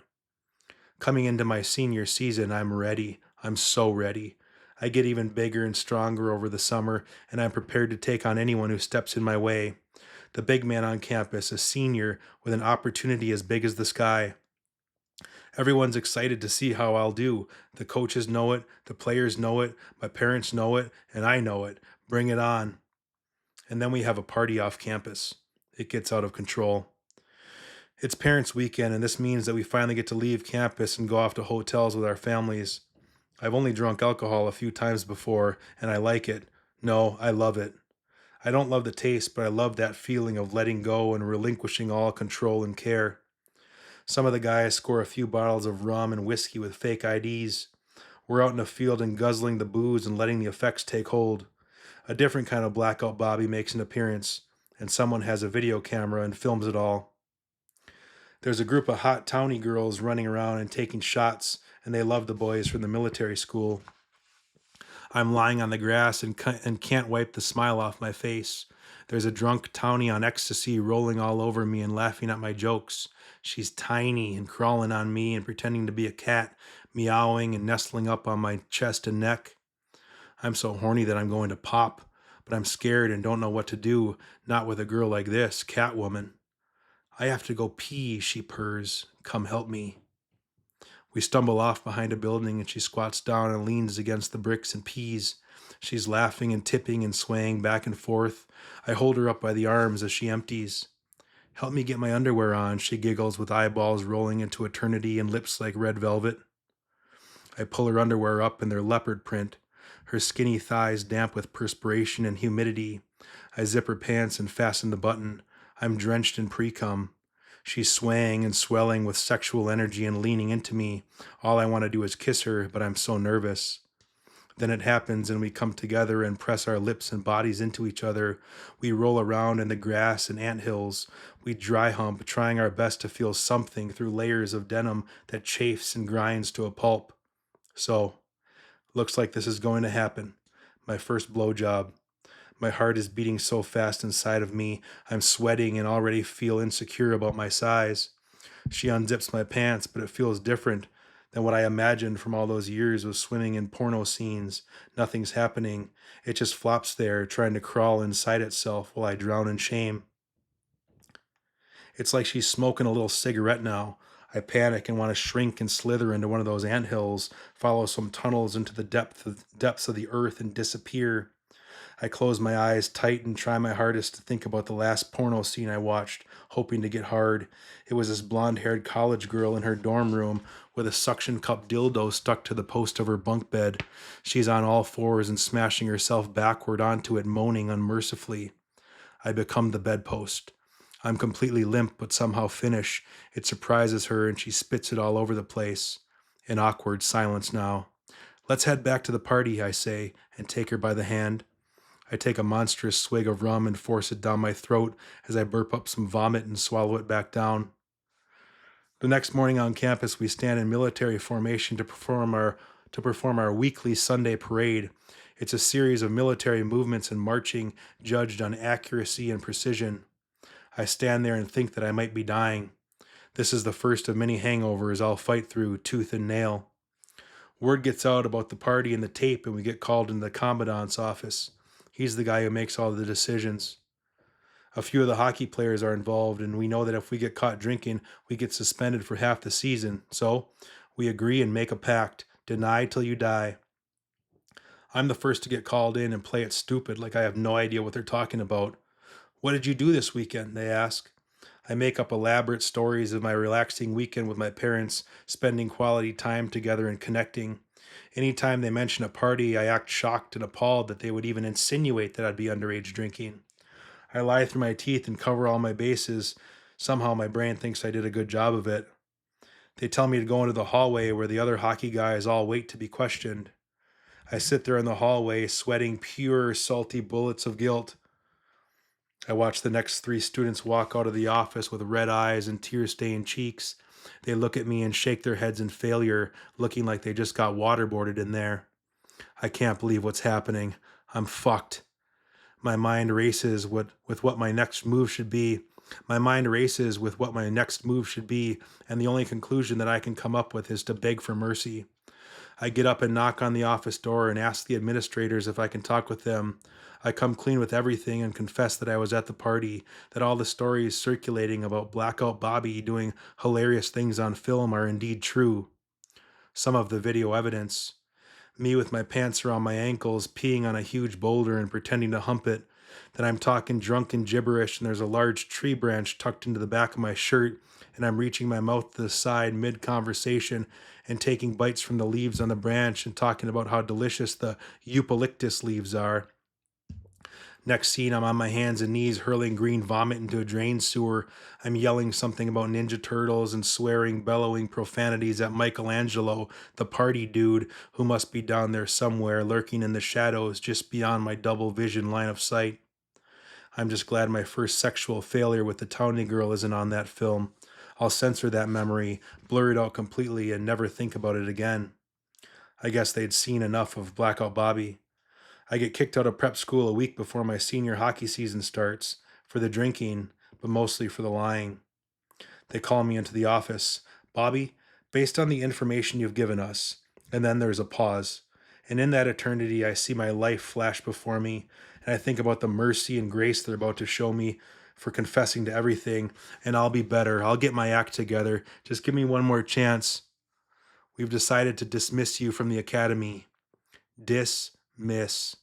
Coming into my senior season, I'm ready. I'm so ready. I get even bigger and stronger over the summer, and I'm prepared to take on anyone who steps in my way. The big man on campus, a senior with an opportunity as big as the sky. Everyone's excited to see how I'll do. The coaches know it, the players know it, my parents know it, and I know it. Bring it on. And then we have a party off campus. It gets out of control. It's parents' weekend, and this means that we finally get to leave campus and go off to hotels with our families. I've only drunk alcohol a few times before, and I like it. No, I love it. I don't love the taste, but I love that feeling of letting go and relinquishing all control and care. Some of the guys score a few bottles of rum and whiskey with fake IDs. We're out in the field and guzzling the booze and letting the effects take hold. A different kind of blackout Bobby makes an appearance, and someone has a video camera and films it all. There's a group of hot townie girls running around and taking shots, and they love the boys from the military school. I'm lying on the grass and can't wipe the smile off my face. There's a drunk townie on ecstasy rolling all over me and laughing at my jokes. She's tiny and crawling on me and pretending to be a cat, meowing and nestling up on my chest and neck. I'm so horny that I'm going to pop, but I'm scared and don't know what to do, not with a girl like this, Catwoman. I have to go pee, she purrs. Come help me. We stumble off behind a building and she squats down and leans against the bricks and pees. She's laughing and tipping and swaying back and forth. I hold her up by the arms as she empties. Help me get my underwear on, she giggles with eyeballs rolling into eternity and lips like red velvet. I pull her underwear up in their leopard print, her skinny thighs damp with perspiration and humidity. I zip her pants and fasten the button. I'm drenched in pre-cum. She's swaying and swelling with sexual energy and leaning into me. All I want to do is kiss her, but I'm so nervous. Then it happens and we come together and press our lips and bodies into each other. We roll around in the grass and anthills. We dry hump, trying our best to feel something through layers of denim that chafes and grinds to a pulp. So, looks like this is going to happen. My first blowjob. My heart is beating so fast inside of me, I'm sweating and already feel insecure about my size. She unzips my pants, but it feels different than what I imagined from all those years of swimming in porno scenes. Nothing's happening. It just flops there, trying to crawl inside itself while I drown in shame. It's like she's smoking a little cigarette now. I panic and want to shrink and slither into one of those anthills, follow some tunnels into the depths of the earth and disappear. I close my eyes tight and try my hardest to think about the last porno scene I watched, hoping to get hard. It was this blonde-haired college girl in her dorm room with a suction cup dildo stuck to the post of her bunk bed. She's on all fours and smashing herself backward onto it, moaning unmercifully. I become the bedpost. I'm completely limp, but somehow finish. It surprises her, and she spits it all over the place. An awkward silence now. Let's head back to the party, I say, and take her by the hand. I take a monstrous swig of rum and force it down my throat as I burp up some vomit and swallow it back down. The next morning on campus, we stand in military formation to perform our weekly Sunday parade. It's a series of military movements and marching judged on accuracy and precision. I stand there and think that I might be dying. This is the first of many hangovers I'll fight through tooth and nail. Word gets out about the party and the tape, and we get called into the commandant's office. He's the guy who makes all the decisions. A few of the hockey players are involved, and we know that if we get caught drinking, we get suspended for half the season. So we agree and make a pact. Deny till you die. I'm the first to get called in and play it stupid, like I have no idea what they're talking about. What did you do this weekend? They ask. I make up elaborate stories of my relaxing weekend with my parents, spending quality time together and connecting. Anytime they mention a party, I act shocked and appalled that they would even insinuate that I'd be underage drinking. I lie through my teeth and cover all my bases. Somehow my brain thinks I did a good job of it. They tell me to go into the hallway where the other hockey guys all wait to be questioned. I sit there in the hallway, sweating pure, salty bullets of guilt. I watch the next three students walk out of the office with red eyes and tear-stained cheeks. They look at me and shake their heads in failure, looking like they just got waterboarded in there. I can't believe what's happening. I'm fucked. My mind races with what my next move should be. My mind races with what my next move should be, and the only conclusion that I can come up with is to beg for mercy. I get up and knock on the office door and ask the administrators if I can talk with them. I come clean with everything and confess that I was at the party, that all the stories circulating about Blackout Bobby doing hilarious things on film are indeed true. Some of the video evidence. Me with my pants around my ankles, peeing on a huge boulder and pretending to hump it. Then I'm talking drunken gibberish and there's a large tree branch tucked into the back of my shirt, and I'm reaching my mouth to the side mid-conversation and taking bites from the leaves on the branch and talking about how delicious the eucalyptus leaves are. Next scene, I'm on my hands and knees hurling green vomit into a drain sewer. I'm yelling something about Ninja Turtles and swearing, bellowing profanities at Michelangelo, the party dude, who must be down there somewhere, lurking in the shadows just beyond my double vision line of sight. I'm just glad my first sexual failure with the townie girl isn't on that film. I'll censor that memory, blur it out completely, and never think about it again. I guess they'd seen enough of Blackout Bobby. I get kicked out of prep school a week before my senior hockey season starts, for the drinking, but mostly for the lying. They call me into the office. Bobby, based on the information you've given us, and then there's a pause. And in that eternity, I see my life flash before me, and I think about the mercy and grace they're about to show me for confessing to everything, and I'll be better. I'll get my act together. Just give me one more chance. We've decided to dismiss you from the academy. Dismiss.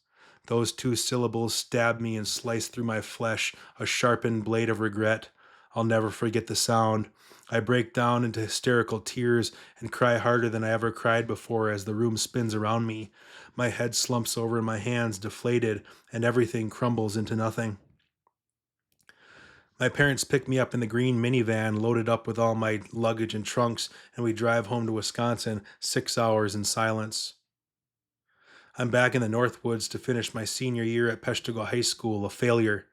Those two syllables stab me and slice through my flesh, a sharpened blade of regret. I'll never forget the sound. I break down into hysterical tears and cry harder than I ever cried before as the room spins around me. My head slumps over in my hands, deflated, and everything crumbles into nothing. My parents pick me up in the green minivan loaded up with all my luggage and trunks, and we drive home to Wisconsin, 6 hours in silence. I'm back in the Northwoods to finish my senior year at Peshtigo High School, a failure.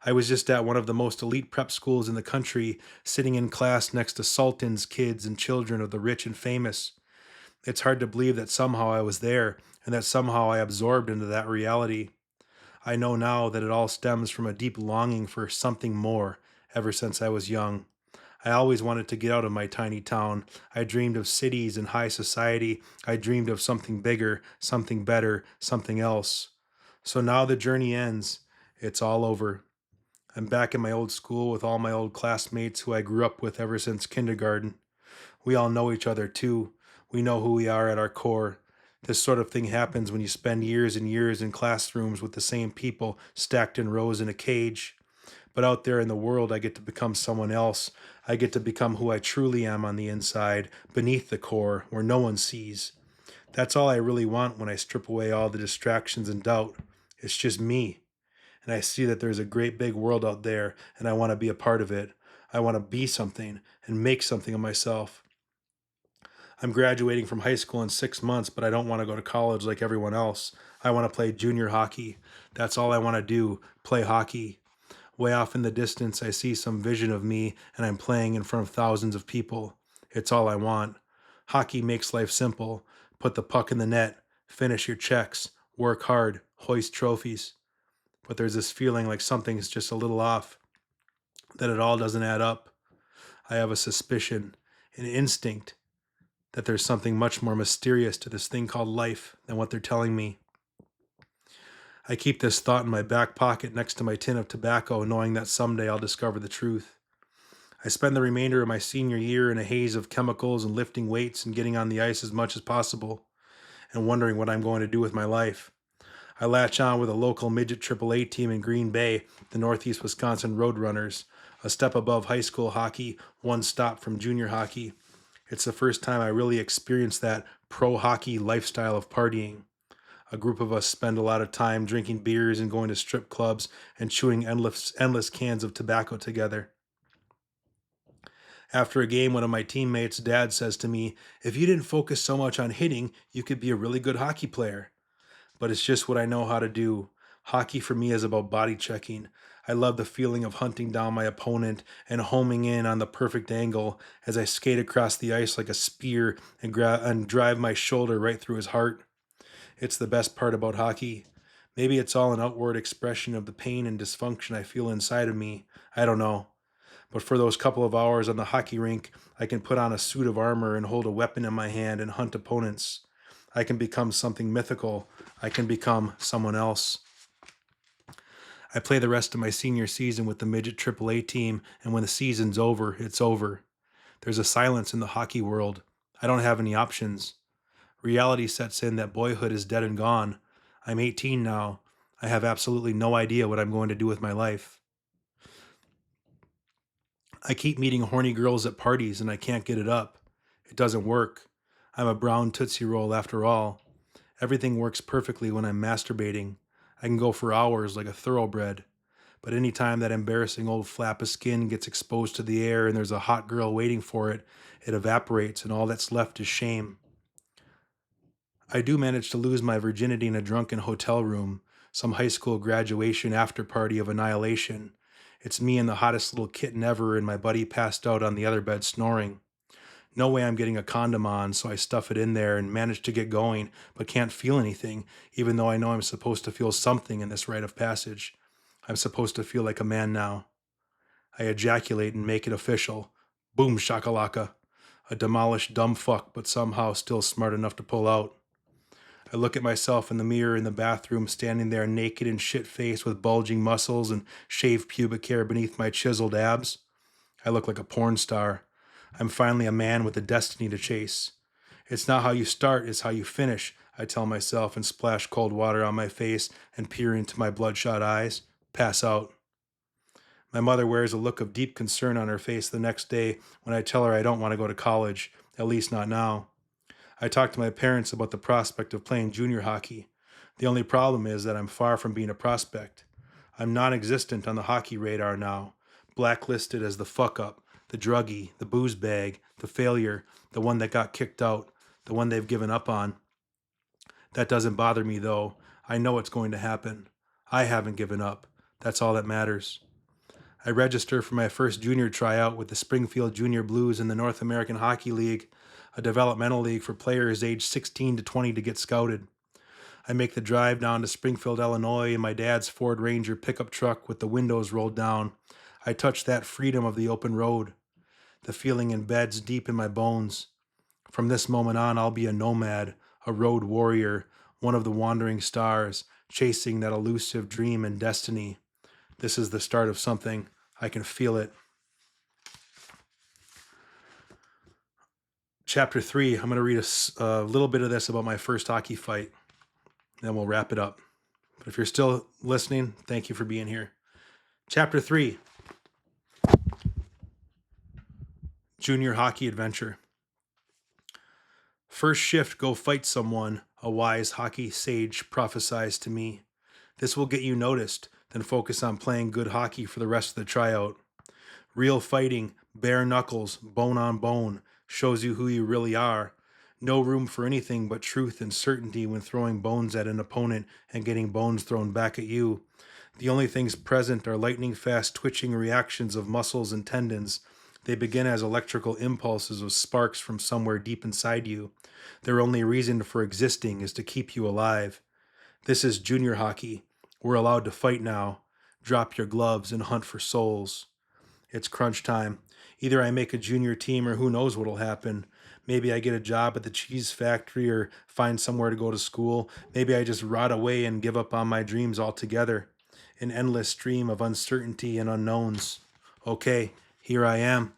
I was just at one of the most elite prep schools in the country, sitting in class next to sultans, kids, and children of the rich and famous. It's hard to believe that somehow I was there, and that somehow I absorbed into that reality. I know now that it all stems from a deep longing for something more ever since I was young. I always wanted to get out of my tiny town. I dreamed of cities and high society. I dreamed of something bigger, something better, something else. So now the journey ends. It's all over. I'm back in my old school with all my old classmates who I grew up with ever since kindergarten. We all know each other too. We know who we are at our core. This sort of thing happens when you spend years and years in classrooms with the same people stacked in rows in a cage. But out there in the world, I get to become someone else. I get to become who I truly am on the inside, beneath the core, where no one sees. That's all I really want when I strip away all the distractions and doubt. It's just me. And I see that there's a great big world out there, and I want to be a part of it. I want to be something and make something of myself. I'm graduating from high school in 6 months, but I don't want to go to college like everyone else. I want to play junior hockey. That's all I want to do, play hockey. Way off in the distance, I see some vision of me, and I'm playing in front of thousands of people. It's all I want. Hockey makes life simple. Put the puck in the net, finish your checks, work hard, hoist trophies. But there's this feeling like something's just a little off, that it all doesn't add up. I have a suspicion, an instinct, that there's something much more mysterious to this thing called life than what they're telling me. I keep this thought in my back pocket next to my tin of tobacco, knowing that someday I'll discover the truth. I spend the remainder of my senior year in a haze of chemicals and lifting weights and getting on the ice as much as possible, and wondering what I'm going to do with my life. I latch on with a local midget AAA team in Green Bay, the Northeast Wisconsin Roadrunners, a step above high school hockey, one stop from junior hockey. It's the first time I really experienced that pro hockey lifestyle of partying. A group of us spend a lot of time drinking beers and going to strip clubs and chewing endless cans of tobacco together. After a game, one of my teammates' dad says to me, "If you didn't focus so much on hitting, you could be a really good hockey player." But it's just what I know how to do. Hockey for me is about body checking. I love the feeling of hunting down my opponent and homing in on the perfect angle as I skate across the ice like a spear and drive my shoulder right through his heart. It's the best part about hockey. Maybe it's all an outward expression of the pain and dysfunction I feel inside of me. I don't know. But for those couple of hours on the hockey rink, I can put on a suit of armor and hold a weapon in my hand and hunt opponents. I can become something mythical. I can become someone else. I play the rest of my senior season with the midget AAA team, and when the season's over, it's over. There's a silence in the hockey world. I don't have any options. Reality sets in that boyhood is dead and gone. I'm 18 now. I have absolutely no idea what I'm going to do with my life. I keep meeting horny girls at parties and I can't get it up. It doesn't work. I'm a brown Tootsie Roll after all. Everything works perfectly when I'm masturbating. I can go for hours like a thoroughbred. But any time that embarrassing old flap of skin gets exposed to the air and there's a hot girl waiting for it, it evaporates and all that's left is shame. I do manage to lose my virginity in a drunken hotel room, some high school graduation after party of annihilation. It's me and the hottest little kitten ever, and my buddy passed out on the other bed snoring. No way I'm getting a condom on, so I stuff it in there and manage to get going, but can't feel anything, even though I know I'm supposed to feel something in this rite of passage. I'm supposed to feel like a man now. I ejaculate and make it official. Boom shakalaka. A demolished dumb fuck, but somehow still smart enough to pull out. I look at myself in the mirror in the bathroom, standing there naked and shit-faced with bulging muscles and shaved pubic hair beneath my chiseled abs. I look like a porn star. I'm finally a man with a destiny to chase. It's not how you start, it's how you finish, I tell myself and splash cold water on my face and peer into my bloodshot eyes. Pass out. My mother wears a look of deep concern on her face the next day when I tell her I don't want to go to college, at least not now. I talk to my parents about the prospect of playing junior hockey. The only problem is that I'm far from being a prospect. I'm non existent on the hockey radar now, blacklisted as the fuck up, the druggie, the booze bag, the failure, the one that got kicked out, the one they've given up on. That doesn't bother me though. I know it's going to happen. I haven't given up. That's all that matters. I register for my first junior tryout with the Springfield Junior Blues in the North American Hockey League, a developmental league for players aged 16 to 20 to get scouted. I make the drive down to Springfield, Illinois in my dad's Ford Ranger pickup truck with the windows rolled down. I touch that freedom of the open road. The feeling embeds deep in my bones. From this moment on, I'll be a nomad, a road warrior, one of the wandering stars, chasing that elusive dream and destiny. This is the start of something. I can feel it. Chapter 3, I'm going to read a little bit of this about my first hockey fight, then we'll wrap it up. But if you're still listening, thank you for being here. Chapter 3, Junior Hockey Adventure. First shift, go fight someone, a wise hockey sage prophesies to me. This will get you noticed, then focus on playing good hockey for the rest of the tryout. Real fighting, bare knuckles, bone on bone, shows you who you really are. No room for anything but truth and certainty when throwing bones at an opponent and getting bones thrown back at you. The only things present are lightning fast twitching reactions of muscles and tendons. They begin as electrical impulses of sparks from somewhere deep inside you. Their only reason for existing is to keep you alive. This is junior hockey. We're allowed to fight now. Drop your gloves and hunt for souls. It's crunch time. Either I make a junior team or who knows what'll happen. Maybe I get a job at the cheese factory or find somewhere to go to school. Maybe I just rot away and give up on my dreams altogether. An endless stream of uncertainty and unknowns. Okay, here I am.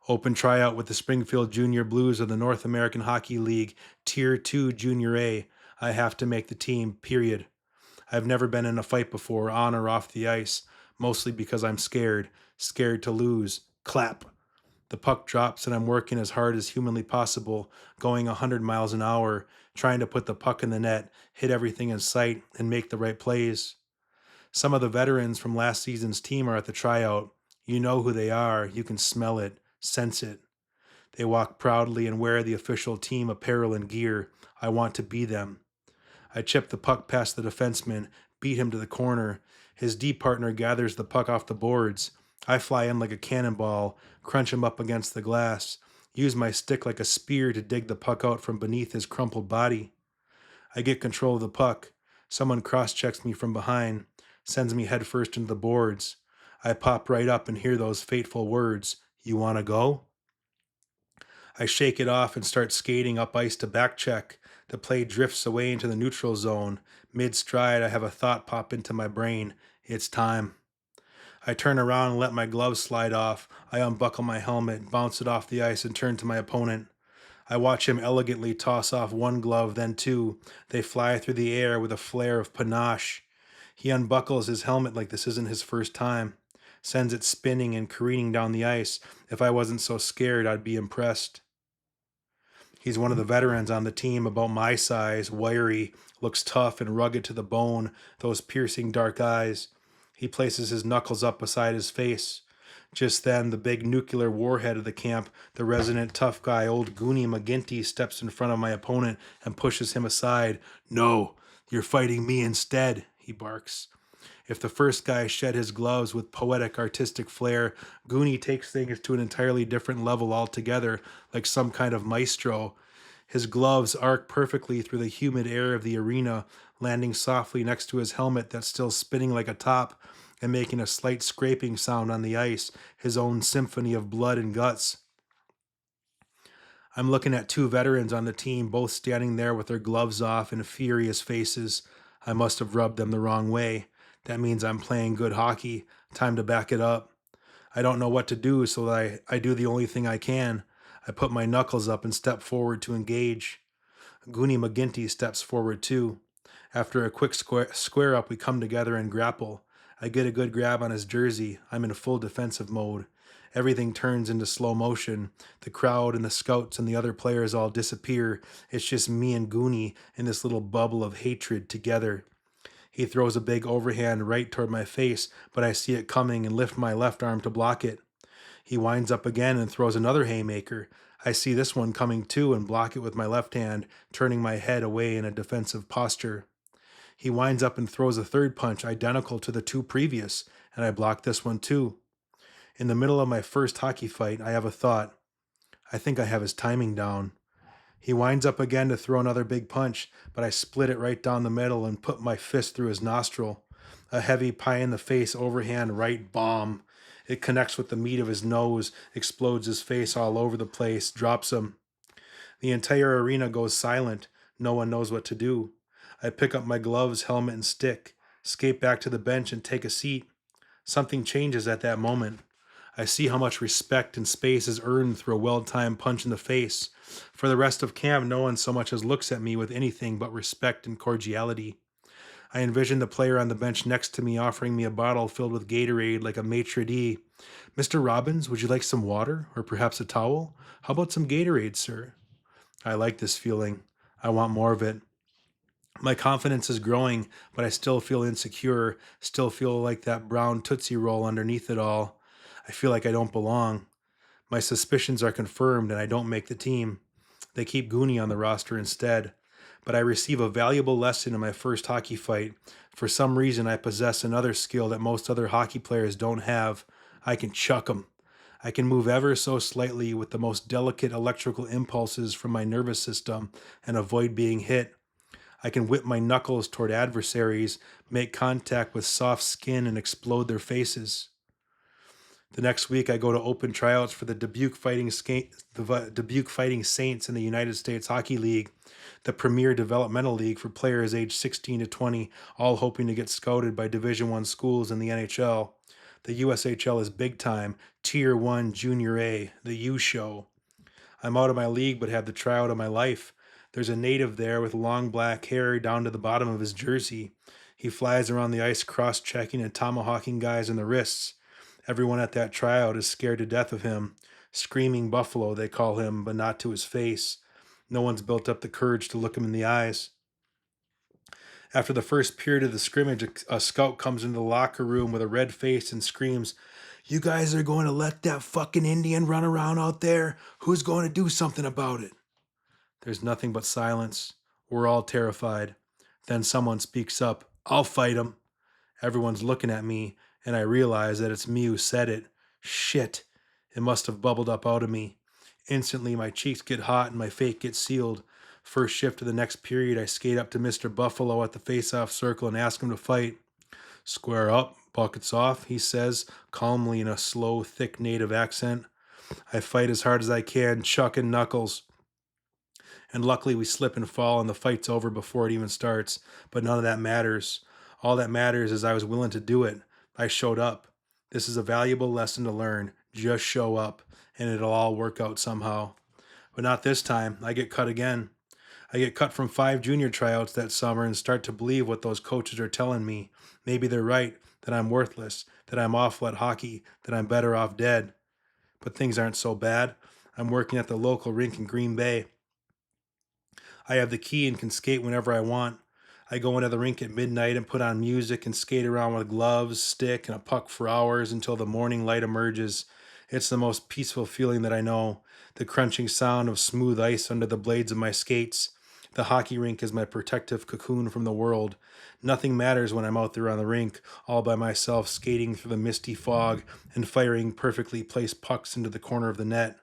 Open tryout with the Springfield Junior Blues of the North American Hockey League, Tier 2 Junior A. I have to make the team, period. I've never been in a fight before, on or off the ice, mostly because I'm scared to lose. Clap. The puck drops and I'm working as hard as humanly possible, going 100 miles an hour, trying to put the puck in the net, hit everything in sight, and make the right plays. Some of the veterans from last season's team are at the tryout. You know who they are. You can smell it, sense it. They walk proudly and wear the official team apparel and gear. I want to be them. I chip the puck past the defenseman, beat him to the corner. His D partner gathers the puck off the boards. I fly in like a cannonball, crunch him up against the glass, use my stick like a spear to dig the puck out from beneath his crumpled body. I get control of the puck. Someone cross-checks me from behind, sends me headfirst into the boards. I pop right up and hear those fateful words, "You want to go?" I shake it off and start skating up ice to backcheck. The play drifts away into the neutral zone. Mid-stride, I have a thought pop into my brain. It's time. I turn around and let my gloves slide off. I unbuckle my helmet, bounce it off the ice, and turn to my opponent. I watch him elegantly toss off one glove, then two. They fly through the air with a flare of panache. He unbuckles his helmet like this isn't his first time. Sends it spinning and careening down the ice. If I wasn't so scared, I'd be impressed. He's one of the veterans on the team, about my size, wiry, looks tough and rugged to the bone, those piercing dark eyes. He places his knuckles up beside his face. Just then, the big nuclear warhead of the camp, the resident tough guy, old Goonie McGinty, steps in front of my opponent and pushes him aside. "No, you're fighting me instead," he barks. If the first guy shed his gloves with poetic artistic flair, Goonie takes things to an entirely different level altogether, like some kind of maestro. His gloves arc perfectly through the humid air of the arena, landing softly next to his helmet that's still spinning like a top and making a slight scraping sound on the ice, his own symphony of blood and guts. I'm looking at two veterans on the team, both standing there with their gloves off and furious faces. I must have rubbed them the wrong way. That means I'm playing good hockey. Time to back it up. I don't know what to do, so I do the only thing I can. I put my knuckles up and step forward to engage. Goonie McGinty steps forward too. After a quick square up, we come together and grapple. I get a good grab on his jersey. I'm in full defensive mode. Everything turns into slow motion. The crowd and the scouts and the other players all disappear. It's just me and Goonie in this little bubble of hatred together. He throws a big overhand right toward my face, but I see it coming and lift my left arm to block it. He winds up again and throws another haymaker. I see this one coming too and block it with my left hand, turning my head away in a defensive posture. He winds up and throws a third punch identical to the two previous, and I block this one too. In the middle of my first hockey fight, I have a thought. I think I have his timing down. He winds up again to throw another big punch, but I split it right down the middle and put my fist through his nostril. A heavy pie in the face overhand right bomb. It connects with the meat of his nose, explodes his face all over the place, drops him. The entire arena goes silent. No one knows what to do. I pick up my gloves, helmet, and stick, skate back to the bench and take a seat. Something changes at that moment. I see how much respect and space is earned through a well-timed punch in the face. For the rest of camp, no one so much as looks at me with anything but respect and cordiality. I envision the player on the bench next to me offering me a bottle filled with Gatorade like a maitre d'. Mr. Robbins, would you like some water or perhaps a towel? How about some Gatorade, sir? I like this feeling. I want more of it. My confidence is growing, but I still feel insecure, still feel like that brown Tootsie Roll underneath it all. I feel like I don't belong. My suspicions are confirmed and I don't make the team. They keep Goonie on the roster instead. But I receive a valuable lesson in my first hockey fight. For some reason, I possess another skill that most other hockey players don't have. I can chuck 'em. I can move ever so slightly with the most delicate electrical impulses from my nervous system and avoid being hit. I can whip my knuckles toward adversaries, make contact with soft skin, and explode their faces. The next week, I go to open tryouts for the Dubuque Fighting Saints in the United States Hockey League, the premier developmental league for players aged 16 to 20, all hoping to get scouted by Division I schools in the NHL. The USHL is big time, Tier 1 Junior A, the U show. I'm out of my league but have the tryout of my life. There's a native there with long black hair down to the bottom of his jersey. He flies around the ice cross-checking and tomahawking guys in the wrists. Everyone at that tryout is scared to death of him. Screaming Buffalo, they call him, but not to his face. No one's built up the courage to look him in the eyes. After the first period of the scrimmage, a scout comes into the locker room with a red face and screams, "You guys are going to let that fucking Indian run around out there? Who's going to do something about it?" There's nothing but silence. We're all terrified. Then someone speaks up, "I'll fight him." Everyone's looking at me, and I realize that it's me who said it. Shit. It must have bubbled up out of me. Instantly, my cheeks get hot and my fate gets sealed. First shift of the next period, I skate up to Mr. Buffalo at the face-off circle and ask him to fight. "Square up, buckets off," he says, calmly in a slow, thick native accent. I fight as hard as I can, chucking knuckles. And luckily we slip and fall and the fight's over before it even starts. But none of that matters. All that matters is I was willing to do it. I showed up. This is a valuable lesson to learn. Just show up, and it'll all work out somehow. But not this time. I get cut again. I get cut from 5 junior tryouts that summer and start to believe what those coaches are telling me. Maybe they're right, that I'm worthless, that I'm awful at hockey, that I'm better off dead. But things aren't so bad. I'm working at the local rink in Green Bay. I have the key and can skate whenever I want. I go into the rink at midnight and put on music and skate around with gloves, stick, and a puck for hours until the morning light emerges. It's the most peaceful feeling that I know. The crunching sound of smooth ice under the blades of my skates. The hockey rink is my protective cocoon from the world. Nothing matters when I'm out there on the rink, all by myself skating through the misty fog and firing perfectly placed pucks into the corner of the net.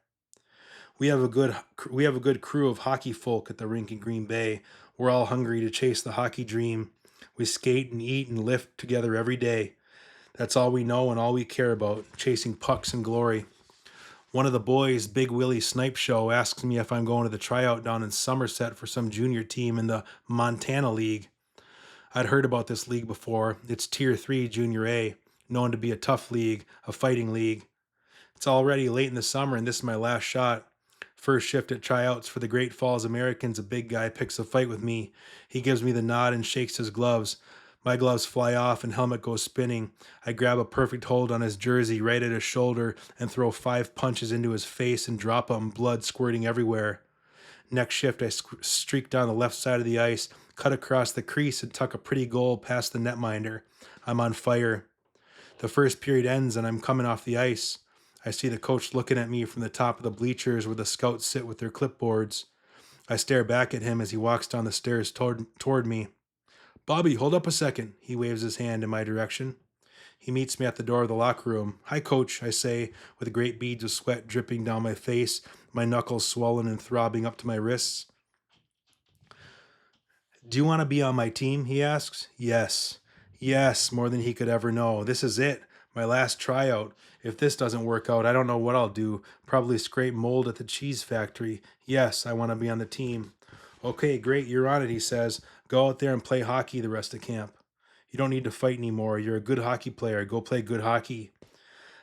We have a good crew of hockey folk at the rink in Green Bay. We're all hungry to chase the hockey dream. We skate and eat and lift together every day. That's all we know and all we care about, chasing pucks and glory. One of the boys, Big Willie Snipe Show, asks me if I'm going to the tryout down in Somerset for some junior team in the Montana League. I'd heard about this league before. It's Tier 3 Junior A, known to be a tough league, a fighting league. It's already late in the summer and this is my last shot. First shift at tryouts for the Great Falls Americans, a big guy picks a fight with me. He gives me the nod and shakes his gloves. My gloves fly off and helmet goes spinning. I grab a perfect hold on his jersey right at his shoulder and throw 5 punches into his face and drop him, blood squirting everywhere. Next shift, I streak down the left side of the ice, cut across the crease, and tuck a pretty goal past the netminder. I'm on fire. The first period ends and I'm coming off the ice. I see the coach looking at me from the top of the bleachers where the scouts sit with their clipboards. I stare back at him as he walks down the stairs toward me. Bobby, hold up a second. He waves his hand in my direction. He meets me at the door of the locker room. Hi, coach, I say, with great beads of sweat dripping down my face, my knuckles swollen and throbbing up to my wrists. Do you want to be on my team? He asks. Yes. Yes, more than he could ever know. This is it. My last tryout. If this doesn't work out, I don't know what I'll do. Probably scrape mold at the cheese factory. Yes, I want to be on the team. Okay, great, you're on it, he says. Go out there and play hockey the rest of camp. You don't need to fight anymore. You're a good hockey player. Go play good hockey.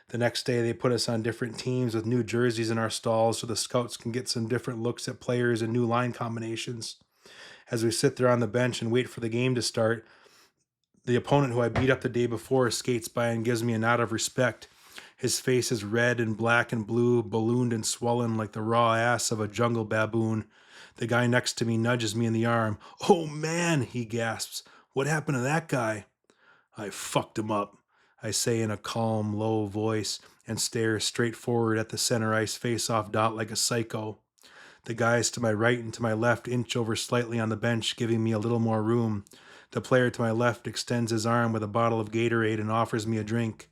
The next day, they put us on different teams with new jerseys in our stalls so the scouts can get some different looks at players and new line combinations. As we sit there on the bench and wait for the game to start, the opponent who I beat up the day before skates by and gives me a nod of respect. His face is red and black and blue, ballooned and swollen like the raw ass of a jungle baboon. The guy next to me nudges me in the arm. Oh man, he gasps. What happened to that guy? I fucked him up, I say in a calm, low voice and stare straight forward at the center ice face-off dot like a psycho. The guys to my right and to my left inch over slightly on the bench, giving me a little more room. The player to my left extends his arm with a bottle of Gatorade and offers me a drink.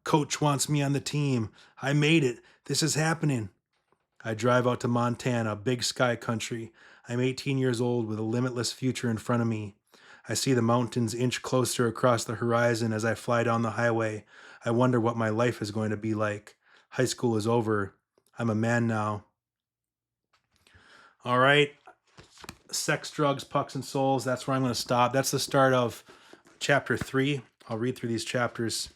Coach wants me on the team. I made it. This is happening. I drive out to Montana, big sky country. I'm 18 years old with a limitless future in front of me. I see the mountains inch closer across the horizon as I fly down the highway. I wonder what my life is going to be like. High school is over. I'm a man now. All right. Sex, drugs, pucks, and souls. That's where I'm going to stop. That's the start of chapter 3. I'll read through these chapters.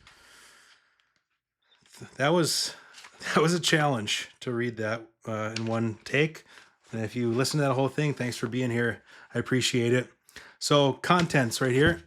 That was a challenge to read that in one take. And if you listen to that whole thing, thanks for being here. I appreciate it. So contents right here.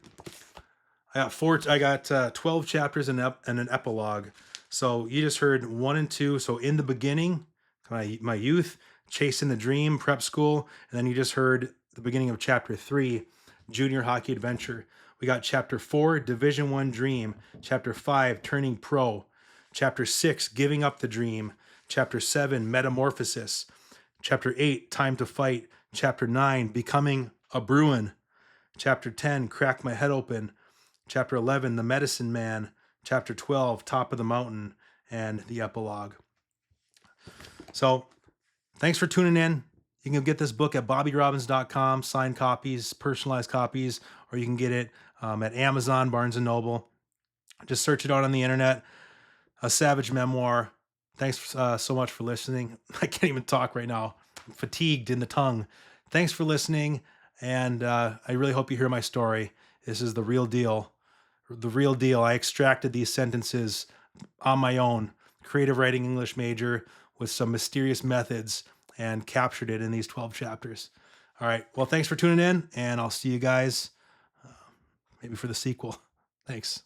I got 12 chapters and an epilogue. So you just heard 1 and 2. So in the beginning, my youth, chasing the dream, prep school, and then you just heard the beginning of chapter 3, junior hockey adventure. We got chapter 4, Division 1 dream. Chapter 5, turning pro. Chapter 6, giving up the dream. Chapter 7, metamorphosis. Chapter 8, time to fight. Chapter 9, becoming a Bruin. Chapter 10, crack my head open. Chapter 11, the medicine man. Chapter 12, top of the mountain, and the epilogue. So thanks for tuning in. You can get this book at bobbyrobbins.com, signed copies, personalized copies, or you can get it at Amazon, Barnes & Noble. Just search it out on the internet. A Savage Memoir. Thanks so much for listening. I can't even talk right now. I'm fatigued in the tongue. Thanks for listening, and I really hope you hear my story. This is the real deal. The real deal. I extracted these sentences on my own. Creative writing English major with some mysterious methods and captured it in these 12 chapters. All right. Well, thanks for tuning in, and I'll see you guys maybe for the sequel. Thanks.